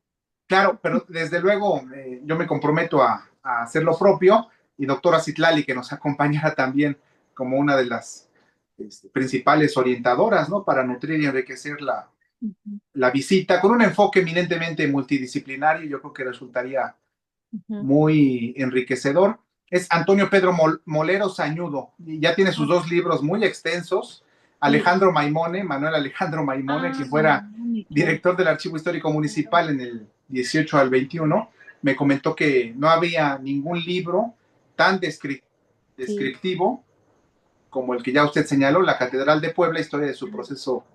Claro, pero desde luego yo me comprometo a hacer lo propio y doctora Citlali que nos acompañará también como una de las principales orientadoras, ¿no? Para nutrir y enriquecer Ujú, la visita con un enfoque eminentemente multidisciplinario, yo creo que resultaría ujú. muy enriquecedor. Es Antonio Pedro Molero Sañudo y ya tiene sus Ah, dos libros muy extensos. sí. Alejandro Maimone, Manuel Alejandro Maimone, Ah, que fuera Mónica. director del Archivo Histórico Municipal en el 18 al 21, me comentó que no había ningún libro tan Sí, descriptivo como el que ya usted señaló, La Catedral de Puebla, historia de su proceso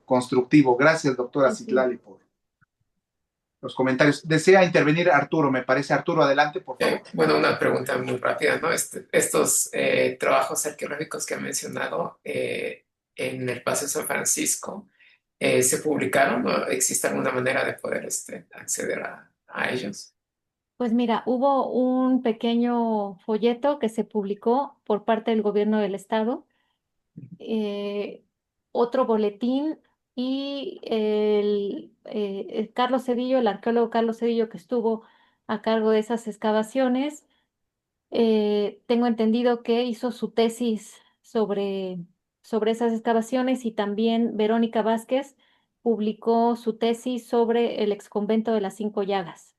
constructivo. Gracias, doctora sí, sí. Citlali, por los comentarios. Desea intervenir Arturo, me parece. Arturo, adelante, por favor. Bueno, una pregunta muy rápida, ¿no? Estos trabajos arqueológicos que ha mencionado en el Paseo San Francisco, ¿se publicaron o existe alguna manera de poder acceder a ellos? Pues mira, hubo un pequeño folleto que se publicó por parte del gobierno del estado, eh, otro boletín y el Carlos Cedillo, el arqueólogo Carlos Cedillo que estuvo a cargo de esas excavaciones, tengo entendido que hizo su tesis sobre esas excavaciones y también Verónica Vázquez publicó su tesis sobre el exconvento de las Cinco Llagas.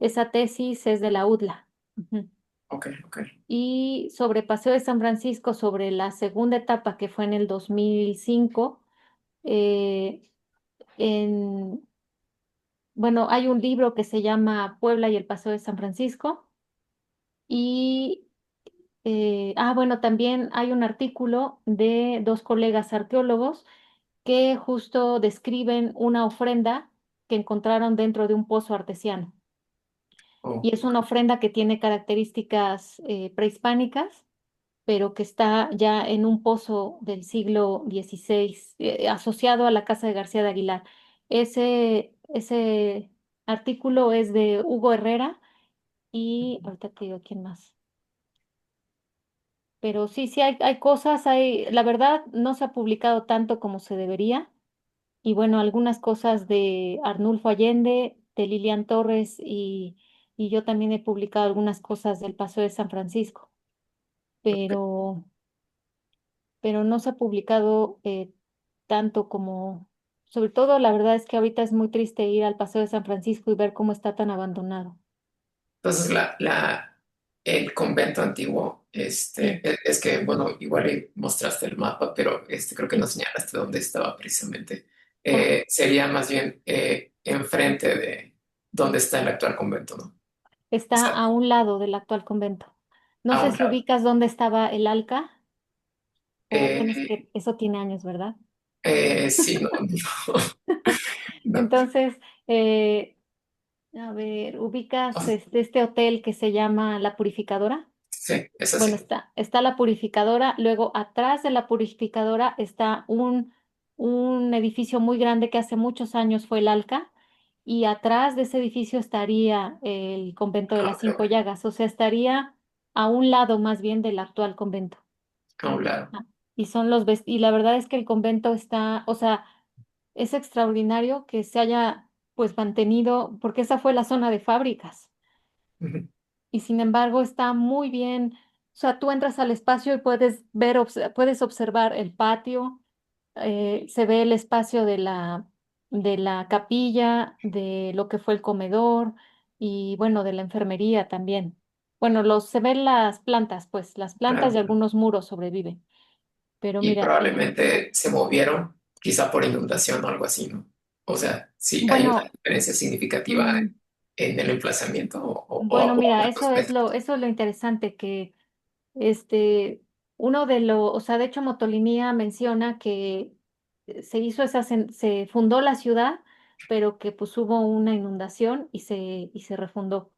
Esa tesis es de la UDLA. Ujú. Ok, ok. Y sobre Paseo de San Francisco, sobre la segunda etapa que fue en el 2005, eh, en, bueno, hay un libro que se llama Puebla y el Paseo de San Francisco. Y, bueno, también hay un artículo de dos colegas arqueólogos que justo describen una ofrenda que encontraron dentro de un pozo artesiano. Oh, Y es una ofrenda que tiene características prehispánicas, pero que está ya en un pozo del siglo XVI, asociado a la casa de García de Aguilar. Ese artículo es de Hugo Herrera y ahorita te digo quién más. Pero sí, sí hay cosas, la verdad no se ha publicado tanto como se debería. Y bueno, algunas cosas de Arnulfo Allende, de Lilian Torres y yo también he publicado algunas cosas del Paseo de San Francisco, pero, pero no se ha publicado tanto como, sobre todo la verdad es que ahorita es muy triste ir al Paseo de San Francisco y ver cómo está tan abandonado. entonces, el convento antiguo, Sí, es que, bueno, igual y mostraste el mapa, pero creo que no sí. señalaste dónde estaba precisamente. Ok. Sería más bien enfrente de donde está el actual convento, ¿no? O Está sea, a un lado del actual convento. No a sé un si lado. ubicas dónde estaba el Alca, o bueno, es Eh, que eso tiene años, ¿verdad? sí, no, no, no. Entonces, a ver, O ¿ubicas sea, este hotel que se llama La Purificadora? sí, es Bueno, así. está la Purificadora, luego atrás de la Purificadora está un edificio muy grande que hace muchos años fue el Alca, y atrás de ese edificio estaría el convento de Ah, las ok, Cinco ok. Llagas, o sea, estaría a un lado más bien del actual convento. A un lado. Ah, y la verdad es que el convento está, o sea, es extraordinario que se haya pues mantenido, porque esa fue la zona de fábricas Ujú. y sin embargo está muy bien, o sea, tú entras al espacio y puedes puedes observar el patio, se ve el espacio de la capilla, de lo que fue el comedor y bueno, de la enfermería también. Bueno, se ven las plantas, pues las plantas y Claro. algunos muros sobreviven. Pero Y mira, probablemente se movieron, quizá por inundación o algo así, ¿no? O sea, sí hay una bueno, diferencia significativa mm, en el emplazamiento Bueno, o mira, otros métodos. eso es lo interesante, que este, uno de los, o sea, de hecho Motolinía menciona que se hizo se fundó la ciudad, pero que pues hubo una inundación y se refundó.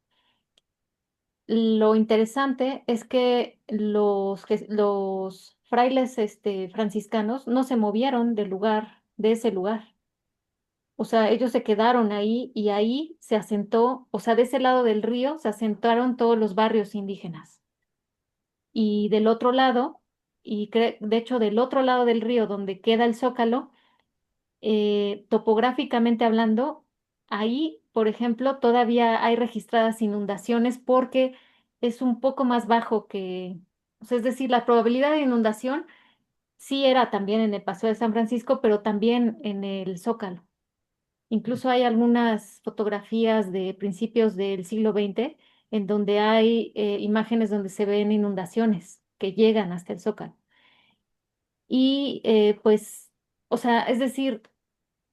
Lo interesante es que los frailes franciscanos no se movieron del lugar, de ese lugar. O sea, ellos se quedaron ahí y ahí se asentó, o sea, de ese lado del río se asentaron todos los barrios indígenas. Y del otro lado, de hecho del otro lado del río donde queda el Zócalo, topográficamente hablando, ahí, por ejemplo, todavía hay registradas inundaciones porque es un poco más bajo o sea, es decir, la probabilidad de inundación sí era también en el Paseo de San Francisco, pero también en el Zócalo. Incluso hay algunas fotografías de principios del siglo XX en donde hay imágenes donde se ven inundaciones que llegan hasta el Zócalo. Y pues, o sea, es decir,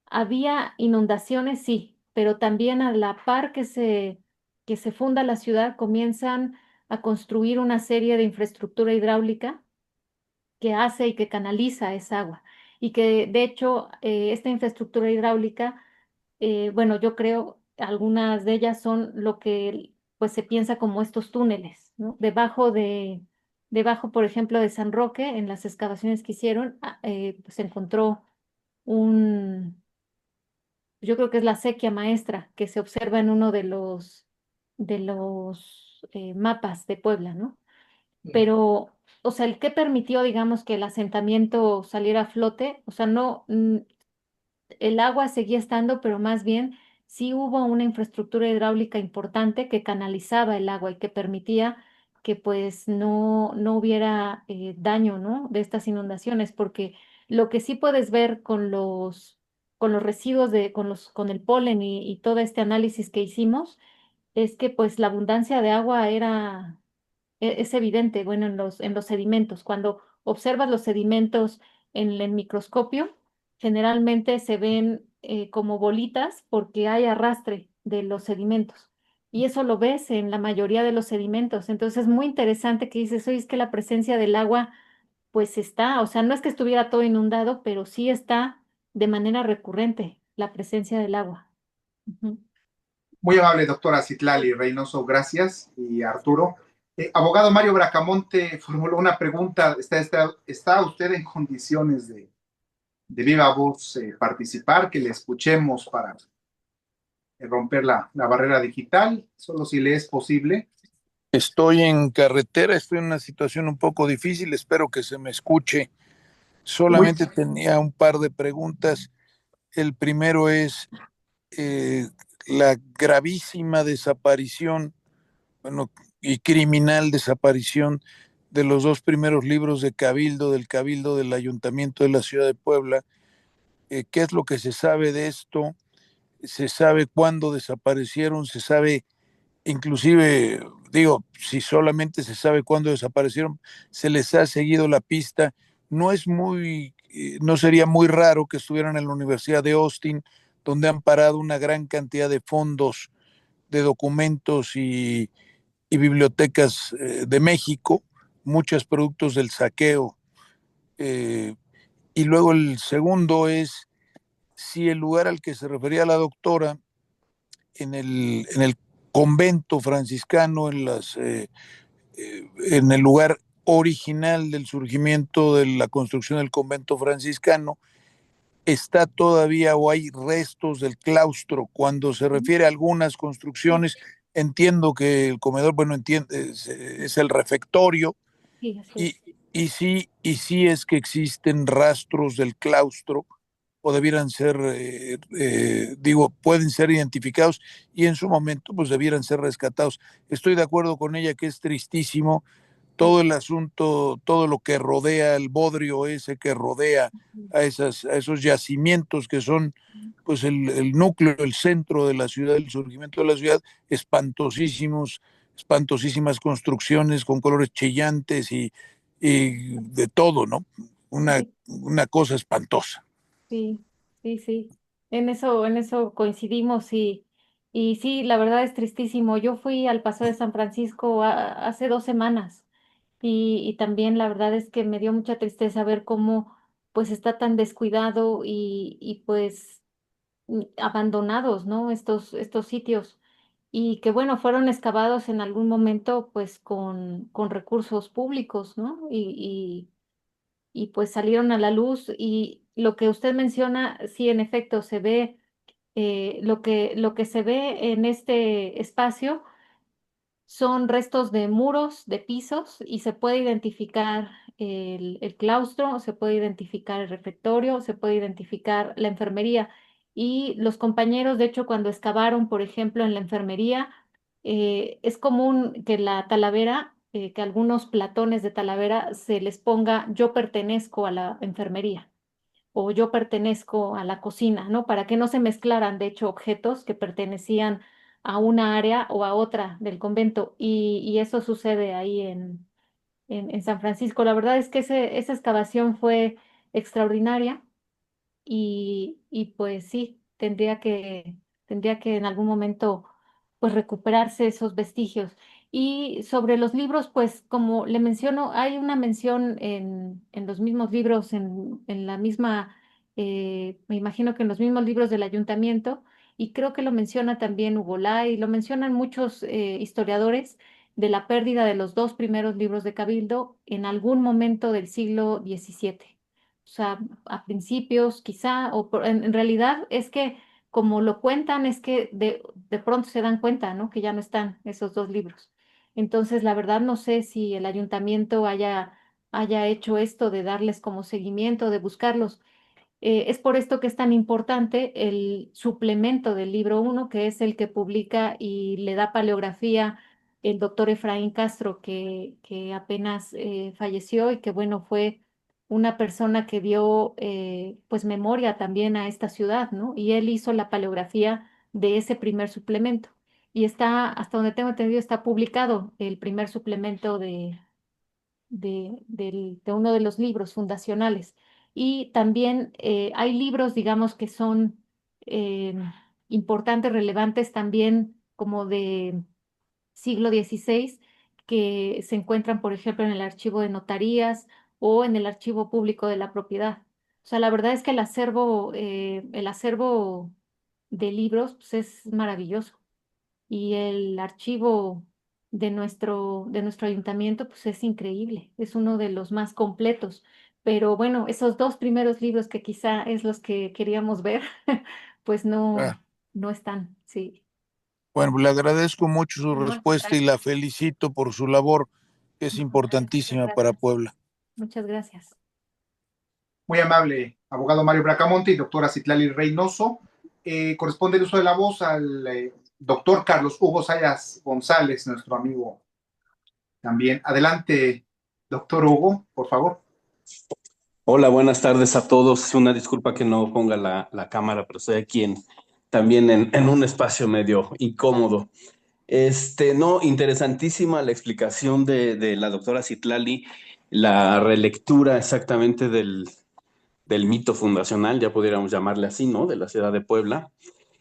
había inundaciones, sí, pero también a la par que se funda la ciudad, comienzan a construir una serie de infraestructura hidráulica que hace y que canaliza esa agua. Y que de hecho esta infraestructura hidráulica, bueno, yo creo algunas de ellas son lo que pues se piensa como estos túneles, ¿no? Debajo, por ejemplo, de San Roque, en las excavaciones que hicieron, pues se encontró un, yo creo que es la sequía maestra que se observa en uno de los mapas de Puebla, ¿no? Pero, o sea, el que permitió, digamos, que el asentamiento saliera a flote, o sea, no, el agua seguía estando, pero más bien sí hubo una infraestructura hidráulica importante que canalizaba el agua y que permitía que pues no hubiera daño, ¿no? De estas inundaciones, porque lo que sí puedes ver con los residuos con el polen y todo este análisis que hicimos, es que pues la abundancia de agua es evidente, bueno, en los sedimentos. Cuando observas los sedimentos en el microscopio, generalmente se ven como bolitas porque hay arrastre de los sedimentos. Y eso lo ves en la mayoría de los sedimentos. Entonces es muy interesante que dices, oye, es que la presencia del agua, pues está, o sea, no es que estuviera todo inundado, pero sí está de manera recurrente la presencia del agua. Ujú. Muy amable, doctora Citlali Reynoso, gracias. Y Arturo. Abogado Mario Bracamonte formuló una pregunta. ¿Está usted en condiciones de viva voz participar? Que le escuchemos para romper la barrera digital, solo si le es posible. Estoy en carretera, estoy en una situación un poco difícil, espero que se me escuche. Muy, Solamente tenía un par de preguntas. El primero es la gravísima desaparición, bueno, y criminal desaparición de los dos primeros libros de Cabildo, del Cabildo del Ayuntamiento de la Ciudad de Puebla. ¿Qué es lo que se sabe de esto? ¿Se sabe cuándo desaparecieron? ¿Se sabe inclusive, digo, si solamente se sabe cuándo desaparecieron, se les ha seguido la pista? No sería muy raro que estuvieran en la Universidad de Austin, donde han parado una gran cantidad de fondos, de documentos y bibliotecas de México, muchos productos del saqueo. eh, y luego el segundo es si el lugar al que se refería la doctora, en el convento franciscano, en el lugar original del surgimiento de la construcción del convento franciscano, está todavía o hay restos del claustro. Cuando se refiere a algunas Sí, construcciones, entiendo que el comedor, bueno, es el refectorio, sí, así y, es. y sí es que existen rastros del claustro o debieran ser, digo, pueden ser identificados y en su momento pues debieran ser rescatados. Estoy de acuerdo con ella que es tristísimo todo el asunto, todo lo que rodea el bodrio ese que rodea a esos yacimientos que son pues el núcleo, el centro de la ciudad, el surgimiento de la ciudad, espantosísimos, espantosísimas construcciones con colores chillantes y de todo, ¿no? Sí. Una cosa espantosa. Sí, sí, sí. En eso coincidimos Y sí, la verdad es tristísimo. Yo fui al Paseo de San Francisco hace 2 semanas y también la verdad es que me dio mucha tristeza ver cómo pues está tan descuidado y pues abandonados, ¿no? Estos sitios y que bueno, fueron excavados en algún momento pues con recursos públicos, ¿no? Y pues salieron a la luz y lo que usted menciona, sí, en efecto, se ve, lo que se ve en este espacio son restos de muros, de pisos, y se puede identificar el claustro, se puede identificar el refectorio, se puede identificar la enfermería. Y los compañeros, de hecho, cuando excavaron, por ejemplo, en la enfermería, es común que la talavera, que algunos platones de talavera se les ponga yo pertenezco a la enfermería o yo pertenezco a la cocina, ¿no? Para que no se mezclaran, de hecho, objetos que pertenecían a una área o a otra del convento. Y eso sucede ahí en San Francisco. La verdad es que esa excavación fue extraordinaria y pues sí, tendría que en algún momento pues recuperarse esos vestigios. Y sobre los libros, pues como le menciono, hay una mención en los mismos libros, en la misma, me imagino que en los mismos libros del ayuntamiento, y creo que lo menciona también Hugo Lai, lo mencionan muchos historiadores de la pérdida de los dos primeros libros de Cabildo en algún momento del siglo XVII. O sea, a principios quizá, en realidad es que como lo cuentan, es que de pronto se dan cuenta, ¿no? Que ya no están esos dos libros. Entonces, la verdad no sé si el ayuntamiento haya hecho esto de darles como seguimiento, de buscarlos. Es por esto que es tan importante el suplemento del libro uno, que es el que publica y le da paleografía el doctor Efraín Castro, que apenas falleció y que, bueno, fue una persona que dio pues memoria también a esta ciudad, ¿no? Y él hizo la paleografía de ese primer suplemento. Y está, hasta donde tengo entendido, está publicado el primer suplemento de uno de los libros fundacionales. Y también hay libros, digamos, que son eh, importantes, relevantes también como de siglo XVI, que se encuentran, por ejemplo, en el archivo de notarías o en el archivo público de la propiedad. O sea, la verdad es que el acervo de libros pues, es maravilloso y el archivo de nuestro ayuntamiento, pues es increíble, es uno de los más completos. Pero bueno, esos dos primeros libros que quizá es los que queríamos ver, pues Ah, no están, sí. bueno, le agradezco mucho su No, al respuesta y contrario. la felicito por su labor, que es Al contrario, muchas importantísima para gracias. Puebla. Muchas gracias. Muy amable, abogado Mario Bracamonte y doctora Citlali Reynoso. Corresponde el uso de la voz al doctor Carlos Hugo Sayas González, nuestro amigo también. Adelante, doctor Hugo, por favor. Hola, buenas tardes a todos. Una disculpa que no ponga la cámara, pero estoy aquí también en un espacio medio incómodo. No, interesantísima la explicación de la doctora Citlali, la relectura exactamente del mito fundacional, ya pudiéramos llamarle así, ¿no? De la ciudad de Puebla.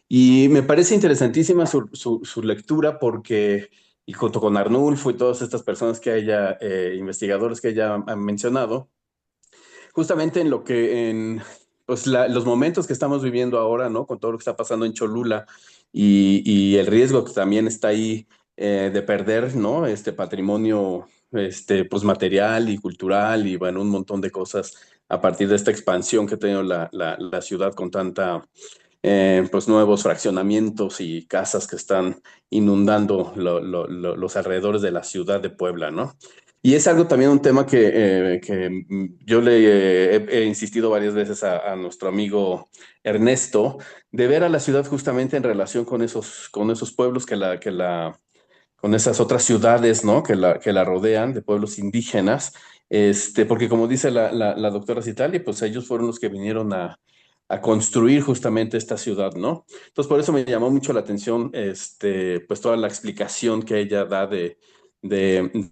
Y me parece interesantísima su lectura porque, y junto con Arnulfo y todas estas personas que ella, investigadores que ella ha mencionado, justamente en lo que pues los momentos que estamos viviendo ahora, ¿no? Con todo lo que está pasando en Cholula y el riesgo que también está ahí de perder, ¿no? Este patrimonio, pues material y cultural y bueno, un montón de cosas a partir de esta expansión que ha tenido la ciudad con tanta, pues nuevos fraccionamientos y casas que están inundando los alrededores de la ciudad de Puebla, ¿no? Y es algo también un tema que yo le he insistido varias veces a nuestro amigo Ernesto, de ver a la ciudad justamente en relación con esos pueblos con esas otras ciudades, ¿no? Que la rodean, de pueblos indígenas, porque como dice la doctora Citali, pues ellos fueron los que vinieron a construir justamente esta ciudad, ¿no? Entonces, por eso me llamó mucho la atención, pues toda la explicación que ella da de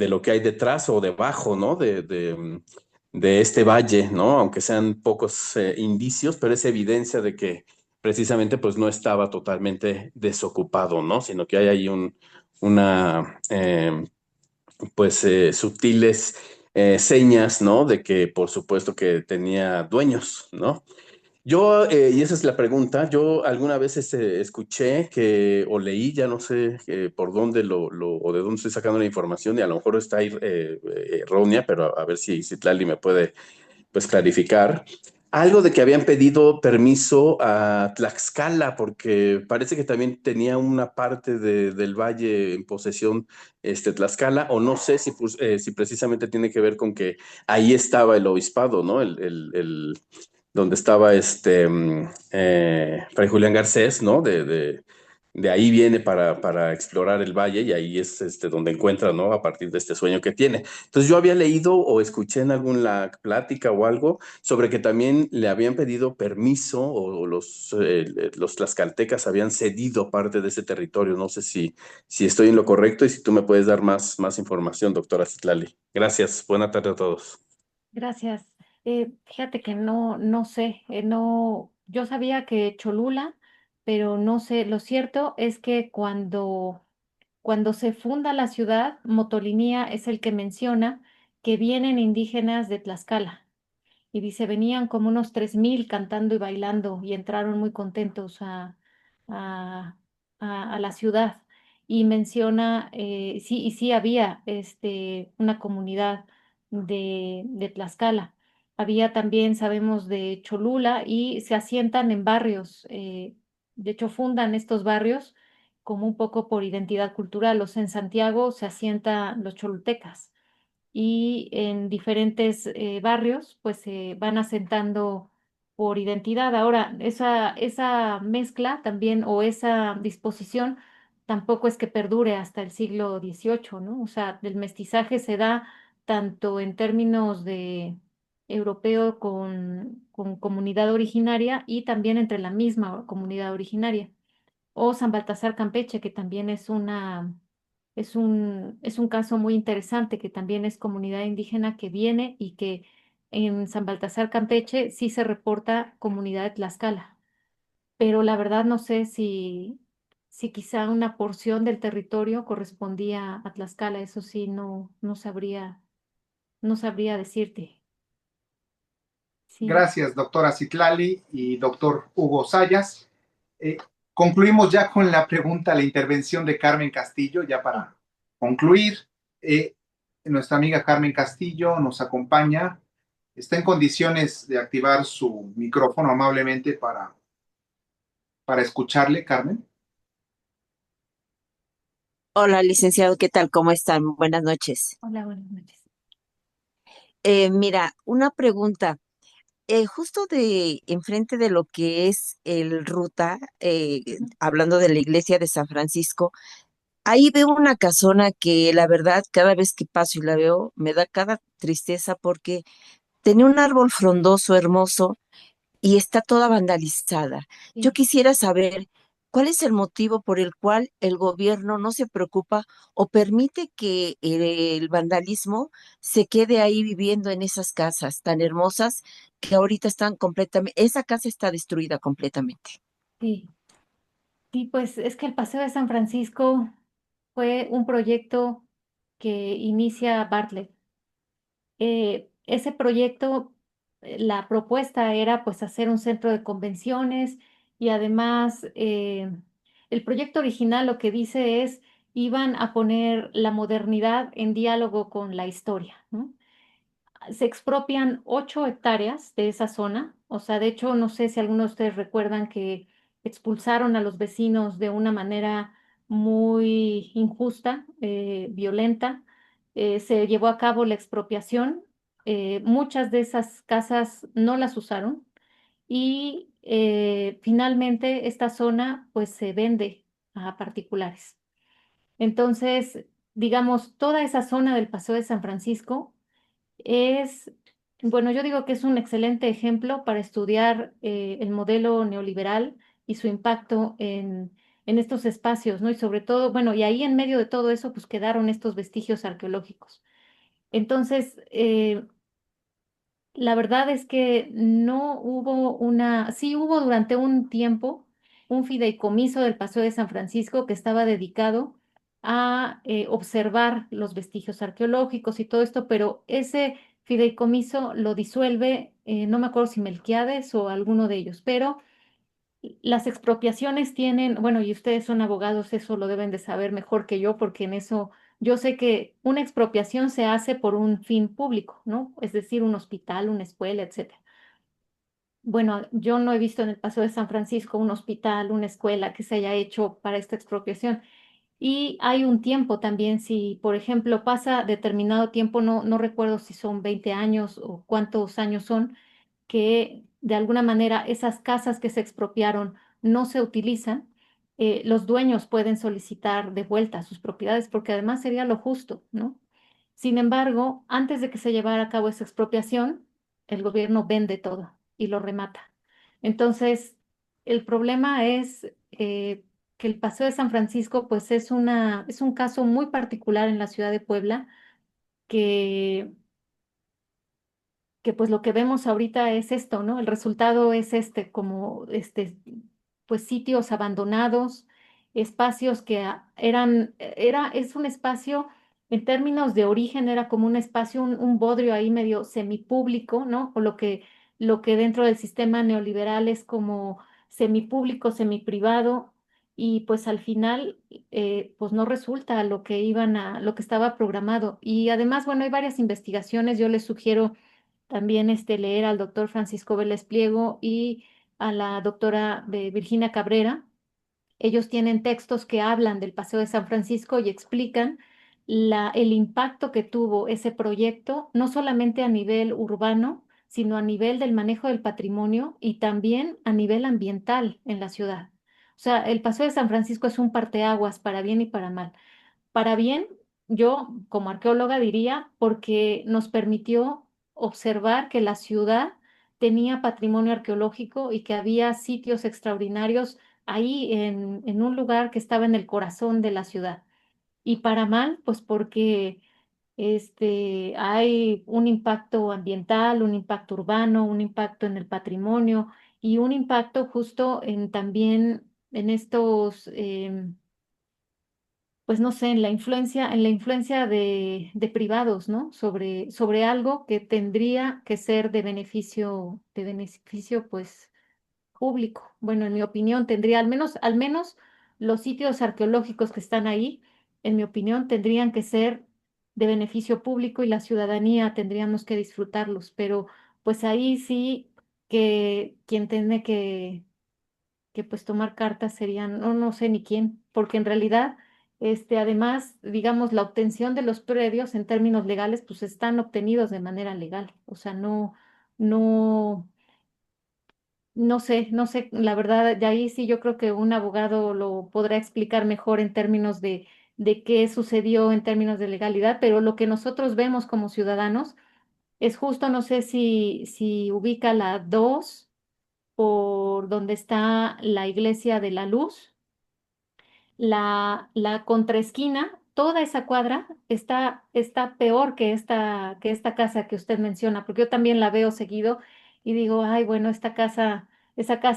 lo que hay detrás o debajo, ¿no? De este valle, ¿no? Aunque sean pocos indicios, pero es evidencia de que precisamente pues no estaba totalmente desocupado, ¿no? Sino que hay ahí una, pues sutiles señas, ¿no? De que por supuesto que tenía dueños, ¿no? Yo, y esa es la pregunta, yo alguna vez escuché que, o leí, ya no sé por dónde o de dónde estoy sacando la información, y a lo mejor está ahí, errónea, pero a ver si Citlali me puede pues clarificar. Algo de que habían pedido permiso a Tlaxcala, porque parece que también tenía una parte del valle en posesión Tlaxcala, o no sé si precisamente tiene que ver con que ahí estaba el obispado, ¿no? Donde estaba Fray Julián Garcés, ¿no? De ahí viene para explorar el valle y ahí es donde encuentra, ¿no? A partir de este sueño que tiene. Entonces yo había leído o escuché en alguna plática o algo sobre que también le habían pedido permiso o los tlaxcaltecas habían cedido parte de ese territorio. No sé si estoy en lo correcto y si tú me puedes dar más información, doctora Citlali. Gracias. Buena tarde a todos. Gracias. Fíjate que no sé, no, yo sabía que Cholula, pero no sé, lo cierto es que cuando se funda la ciudad, Motolinía es el que menciona que vienen indígenas de Tlaxcala. Y dice, venían como unos 3,000 cantando y bailando y entraron muy contentos a, a la ciudad. Y menciona, sí, y sí había una comunidad de Tlaxcala. Había también, sabemos, de Cholula y se asientan en barrios. De hecho, fundan estos barrios como un poco por identidad cultural. Los en Santiago se asientan los cholultecas y en diferentes barrios pues se van asentando por identidad. Ahora, esa mezcla también o esa disposición tampoco es que perdure hasta el siglo XVIII, ¿no? O sea, el mestizaje se da tanto en términos de europeo con comunidad originaria y también entre la misma comunidad originaria. O San Baltasar Campeche, que también es un caso muy interesante, que también es comunidad indígena que viene y que en San Baltasar Campeche sí se reporta comunidad de Tlaxcala. Pero la verdad no sé si quizá una porción del territorio correspondía a Tlaxcala, eso sí, no sabría decirte. Sí. Gracias, doctora Citlali y doctor Hugo Sayas. Eh, Concluimos ya con la pregunta, la intervención de Carmen Castillo, ya para concluir. Eh, Nuestra amiga Carmen Castillo nos acompaña. Está en condiciones de activar su micrófono amablemente para escucharle, Carmen. Hola, licenciado, ¿qué tal? ¿Cómo están? Buenas noches. Hola, buenas noches. Mira, una pregunta. Justo de enfrente de lo que es el ruta, hablando de la iglesia de San Francisco, ahí veo una casona que la verdad cada vez que paso y la veo me da cada tristeza porque tenía un árbol frondoso hermoso y está toda vandalizada. Yo Sí. quisiera saber cuál es el motivo por el cual el gobierno no se preocupa o permite que el vandalismo se quede ahí viviendo en esas casas tan hermosas que ahorita están completamente, esa casa está destruida completamente. Sí. Sí, pues es que el Paseo de San Francisco fue un proyecto que inicia Bartlett. Ese proyecto, la propuesta era pues hacer un centro de convenciones y además el proyecto original lo que dice es iban a poner la modernidad en diálogo con la historia, ¿no? Se expropian 8 hectáreas de esa zona. O sea, de hecho, no sé si algunos de ustedes recuerdan que expulsaron a los vecinos de una manera muy injusta, violenta. Se llevó a cabo la expropiación. Muchas de esas casas no las usaron y finalmente esta zona pues se vende a particulares. Entonces, digamos, toda esa zona del Paseo de San Francisco es, bueno, yo digo que es un excelente ejemplo para estudiar el modelo neoliberal y su impacto en estos espacios, ¿no? Y sobre todo, bueno, y ahí en medio de todo eso, pues quedaron estos vestigios arqueológicos. Entonces, La verdad es que no hubo sí hubo durante un tiempo un fideicomiso del Paseo de San Francisco que estaba dedicado a observar los vestigios arqueológicos y todo esto, pero ese fideicomiso lo disuelve, no me acuerdo si Melquiades o alguno de ellos, pero las expropiaciones tienen, bueno, y ustedes son abogados, eso lo deben de saber mejor que yo, porque en eso yo sé que una expropiación se hace por un fin público, ¿no? Es decir, un hospital, una escuela, etcétera. Bueno, yo no he visto en el Paseo de San Francisco un hospital, una escuela que se haya hecho para esta expropiación. Y hay un tiempo también, si por ejemplo pasa determinado tiempo, no recuerdo si son 20 años o cuántos años son, que de alguna manera esas casas que se expropiaron no se utilizan, los dueños pueden solicitar de vuelta sus propiedades porque además sería lo justo, ¿no? Sin embargo, antes de que se llevara a cabo esa expropiación, el gobierno vende todo y lo remata. Entonces, el problema es que el Paseo de San Francisco, pues es un caso muy particular en la ciudad de Puebla, que, que pues lo que vemos ahorita es esto, ¿no? El resultado es este, como pues sitios abandonados, espacios que es un espacio, en términos de origen, era como un espacio, un bodrio ahí medio semipúblico, ¿no? O lo que dentro del sistema neoliberal es como semipúblico, semiprivado, y pues al final, pues no resulta lo que estaba programado. Y además, bueno, hay varias investigaciones, yo les sugiero también leer al doctor Francisco Vélez Pliego y a la doctora Virginia Cabrera. Ellos tienen textos que hablan del Paseo de San Francisco y explican el impacto que tuvo ese proyecto, no solamente a nivel urbano, sino a nivel del manejo del patrimonio y también a nivel ambiental en la ciudad. O sea, el Paseo de San Francisco es un parteaguas para bien y para mal. Para bien, yo como arqueóloga diría, porque nos permitió observar que la ciudad tenía patrimonio arqueológico y que había sitios extraordinarios ahí en un lugar que estaba en el corazón de la ciudad. Y para mal, pues porque hay un impacto ambiental, un impacto urbano, un impacto en el patrimonio y un impacto justo en también en estos pues no sé, en la influencia de privados, ¿no? Sobre algo que tendría que ser de beneficio, pues, público. Bueno, en mi opinión, tendría al menos los sitios arqueológicos que están ahí, en mi opinión, tendrían que ser de beneficio público y la ciudadanía tendríamos que disfrutarlos, pero pues ahí sí que quien tiene que pues tomar cartas serían, no sé ni quién, porque en realidad, además, digamos, la obtención de los predios en términos legales, pues están obtenidos de manera legal. O sea, no, no sé, la verdad, de ahí sí yo creo que un abogado lo podrá explicar mejor en términos de qué sucedió en términos de legalidad, pero lo que nosotros vemos como ciudadanos es justo, no sé si ubica la 2 por donde está la Iglesia de la Luz, la contraesquina, toda esa cuadra está peor que esta casa que usted menciona, porque yo también la veo seguido y digo, ay, bueno, esa casa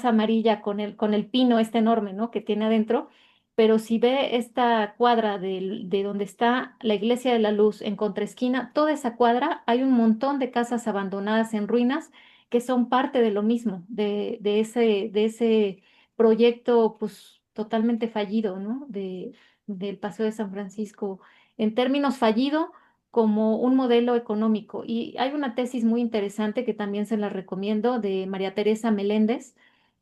amarilla con el pino este enorme, ¿no? Que tiene adentro, pero si ve esta cuadra de donde está la Iglesia de la Luz en contraesquina, toda esa cuadra hay un montón de casas abandonadas en ruinas que son parte de lo mismo, de ese proyecto pues totalmente fallido, ¿no? Del Paseo de San Francisco, en términos fallido como un modelo económico. Y hay una tesis muy interesante que también se la recomiendo de María Teresa Meléndez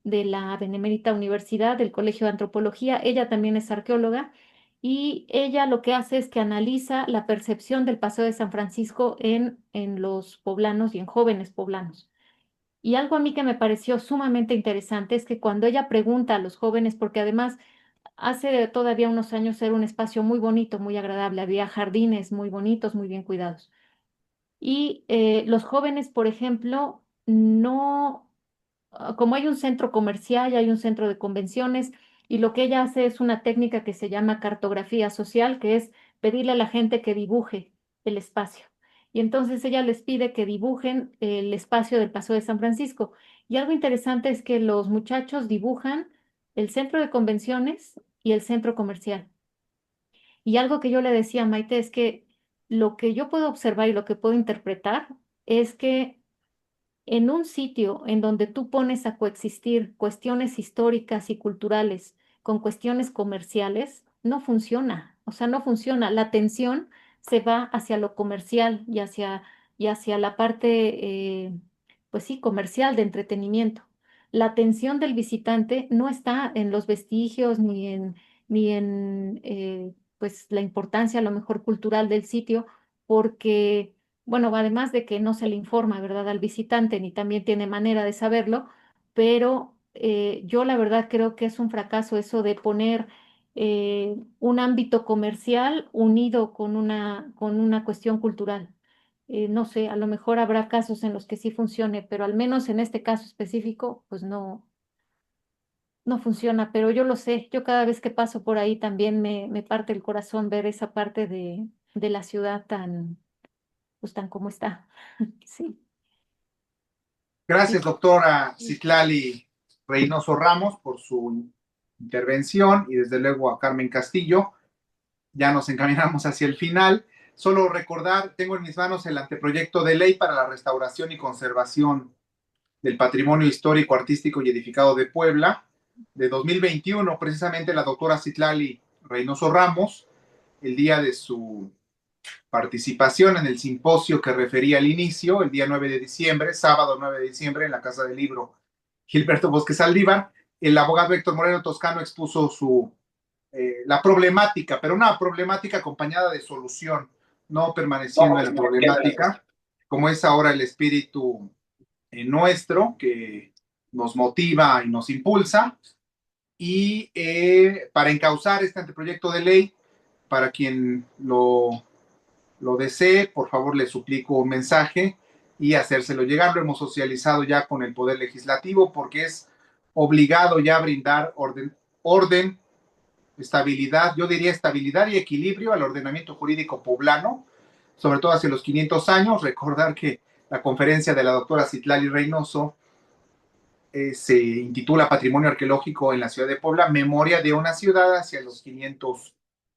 de la Benemérita Universidad del Colegio de Antropología. Ella también es arqueóloga y ella lo que hace es que analiza la percepción del Paseo de San Francisco en los poblanos y en jóvenes poblanos. Y algo a mí que me pareció sumamente interesante es que cuando ella pregunta a los jóvenes, porque además hace todavía unos años era un espacio muy bonito, muy agradable, había jardines muy bonitos, muy bien cuidados. Y los jóvenes, por ejemplo, no, como hay un centro comercial, hay un centro de convenciones, y lo que ella hace es una técnica que se llama cartografía social, que es pedirle a la gente que dibuje el espacio. Y entonces ella les pide que dibujen el espacio del Paseo de San Francisco. Y algo interesante es que los muchachos dibujan el centro de convenciones y el centro comercial. Y algo que yo le decía a Maite es que lo que yo puedo observar y lo que puedo interpretar es que en un sitio en donde tú pones a coexistir cuestiones históricas y culturales con cuestiones comerciales, no funciona. O sea, no funciona. La atención se va hacia lo comercial y hacia la parte, pues sí, comercial de entretenimiento. La atención del visitante no está en los vestigios ni en pues la importancia a lo mejor cultural del sitio, porque bueno, además de que no se le informa, ¿verdad?, al visitante, ni también tiene manera de saberlo, pero yo la verdad creo que es un fracaso eso de poner un ámbito comercial unido con una cuestión cultural. No sé, a lo mejor habrá casos en los que sí funcione, pero al menos en este caso específico, pues no funciona, pero yo lo sé, yo cada vez que paso por ahí también me parte el corazón ver esa parte de la ciudad tan, pues tan como está. Sí, Gracias, sí. doctora Citlali Reynoso Ramos, por su intervención y desde luego a Carmen Castillo. Ya nos encaminamos hacia el final. Solo recordar, tengo en mis manos el anteproyecto de ley para la restauración y conservación del patrimonio histórico, artístico y edificado de Puebla de 2021. Precisamente la doctora Citlali Reynoso Ramos, el día de su participación en el simposio que refería al inicio, el día 9 de diciembre, sábado 9 de diciembre, en la Casa del Libro Gilberto Bosque Saldívar, el abogado Héctor Moreno Toscano expuso la problemática, pero una problemática acompañada de solución, no permaneciendo en la problemática, como es ahora el espíritu nuestro, que nos motiva y nos impulsa, y para encauzar este anteproyecto de ley, para quien lo desee, por favor le suplico un mensaje y hacérselo llegar. Lo hemos socializado ya con el Poder Legislativo porque es obligado ya a brindar orden, estabilidad, yo diría estabilidad y equilibrio al ordenamiento jurídico poblano, sobre todo hacia los 500 años. Recordar que la conferencia de la doctora Citlali Reynoso se intitula Patrimonio Arqueológico en la Ciudad de Puebla, Memoria de una ciudad hacia los 500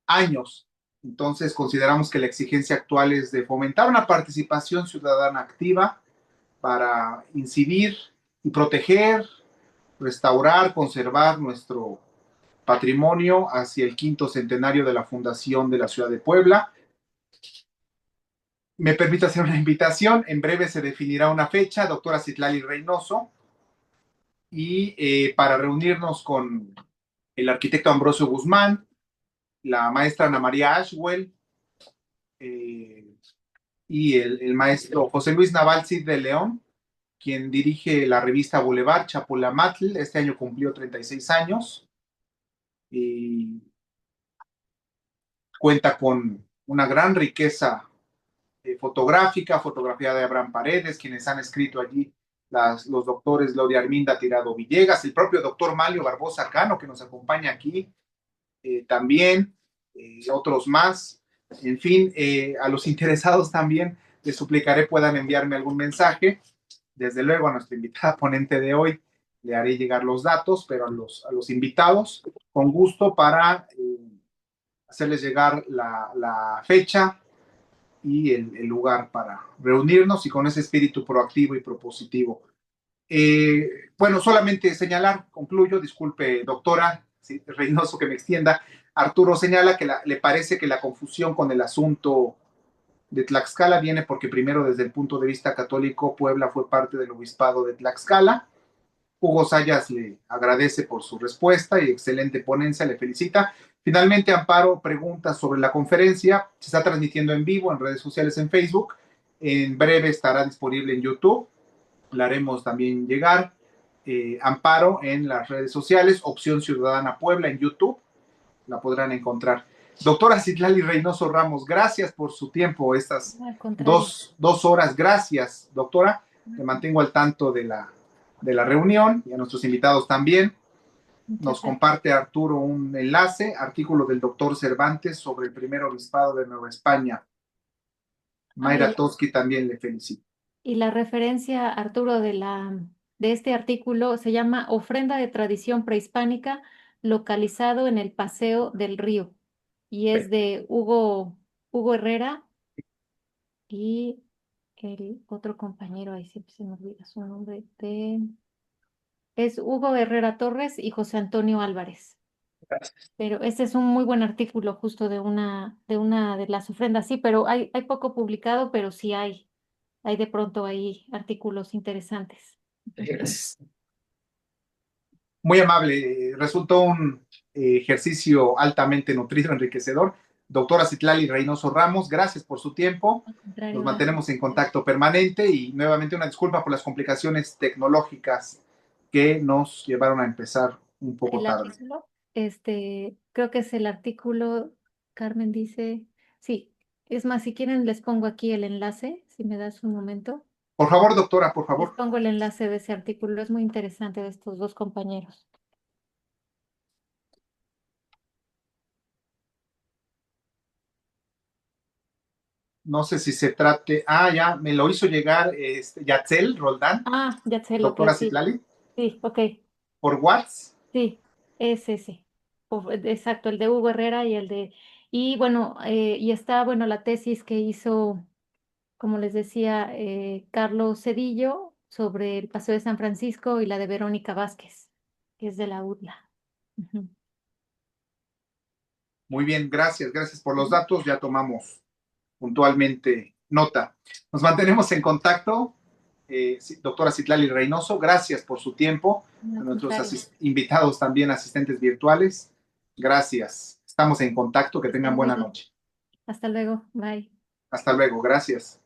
años. Entonces consideramos que la exigencia actual es de fomentar una participación ciudadana activa para incidir y proteger, restaurar, conservar nuestro patrimonio hacia el 5º centenario de la fundación de la Ciudad de Puebla. Me permito hacer una invitación. En breve se definirá una fecha, doctora Citlali Reynoso, y para reunirnos con el arquitecto Ambrosio Guzmán, la maestra Ana María Ashwell, y el maestro José Luis Naval Cid de León, quien dirige la revista Boulevard Chapulamatl. Este año cumplió 36 años y cuenta con una gran riqueza fotográfica, fotografía de Abraham Paredes, quienes han escrito allí los doctores Gloria Arminda Tirado Villegas, el propio doctor Malio Barbosa Cano, que nos acompaña aquí también, otros más. En fin, a los interesados también les suplicaré puedan enviarme algún mensaje. Desde luego a nuestra invitada ponente de hoy le haré llegar los datos, pero a los invitados, con gusto para hacerles llegar la fecha y el lugar para reunirnos y con ese espíritu proactivo y propositivo. Bueno, solamente señalar, concluyo, disculpe, doctora, sí, Reynoso, que me extienda. Arturo señala que le parece que la confusión con el asunto de Tlaxcala viene porque primero, desde el punto de vista católico, Puebla fue parte del obispado de Tlaxcala. Hugo Sayas le agradece por su respuesta y excelente ponencia, le felicita. Finalmente, Amparo pregunta sobre la conferencia. Se está transmitiendo en vivo en redes sociales, en Facebook. En breve estará disponible en YouTube. La haremos también llegar. Amparo en las redes sociales, Opción Ciudadana Puebla en YouTube. La podrán encontrar. Doctora Citlali Reynoso Ramos, gracias por su tiempo, estas dos horas. Gracias, doctora. Te mantengo al tanto de la reunión y a nuestros invitados también. Nos comparte Arturo un enlace, artículo del doctor Cervantes sobre el primer obispado de Nueva España. Mayra Toski también le felicito. Y la referencia, Arturo, de este artículo se llama Ofrenda de tradición prehispánica localizado en el Paseo del Río. Y es de Hugo Herrera y el otro compañero, ahí siempre se me olvida su nombre, es Hugo Herrera Torres y José Antonio Álvarez. Gracias. Pero este es un muy buen artículo justo de las ofrendas, sí, pero hay poco publicado, pero sí hay de pronto ahí artículos interesantes. Gracias. Muy amable, resultó un ejercicio altamente nutrido, enriquecedor. Doctora Citlali Reynoso Ramos, gracias por su tiempo. Al contrario, Nos mantenemos en contacto permanente y nuevamente una disculpa por las complicaciones tecnológicas que nos llevaron a empezar un poco el tarde. artículo, creo que es el artículo, Carmen dice, sí, es más, si quieren les pongo aquí el enlace, si me das un momento. Por favor, doctora, por Les favor. pongo el enlace de ese artículo, es muy interesante de estos dos compañeros. No sé si se trate. Ah, ya, me lo hizo llegar Yatzel Roldán, Ah, ya sé lo que doctora sí. Citlali, Sí, ok, por WhatsApp. sí, es ese. Exacto, el de Hugo Herrera y bueno, y está, bueno, la tesis que hizo, como les decía, Carlos Cedillo sobre el Paseo de San Francisco y la de Verónica Vázquez, que es de la UDLA. Ujú. Muy bien, gracias, gracias por los datos. Ya tomamos puntualmente nota. Nos mantenemos en contacto. Doctora Citlali Reynoso, gracias por su tiempo. A Al nuestros contrario. invitados también, asistentes virtuales, gracias. Estamos en contacto, que tengan Estén muy buena bien. noche. Hasta luego, bye. Hasta luego, gracias.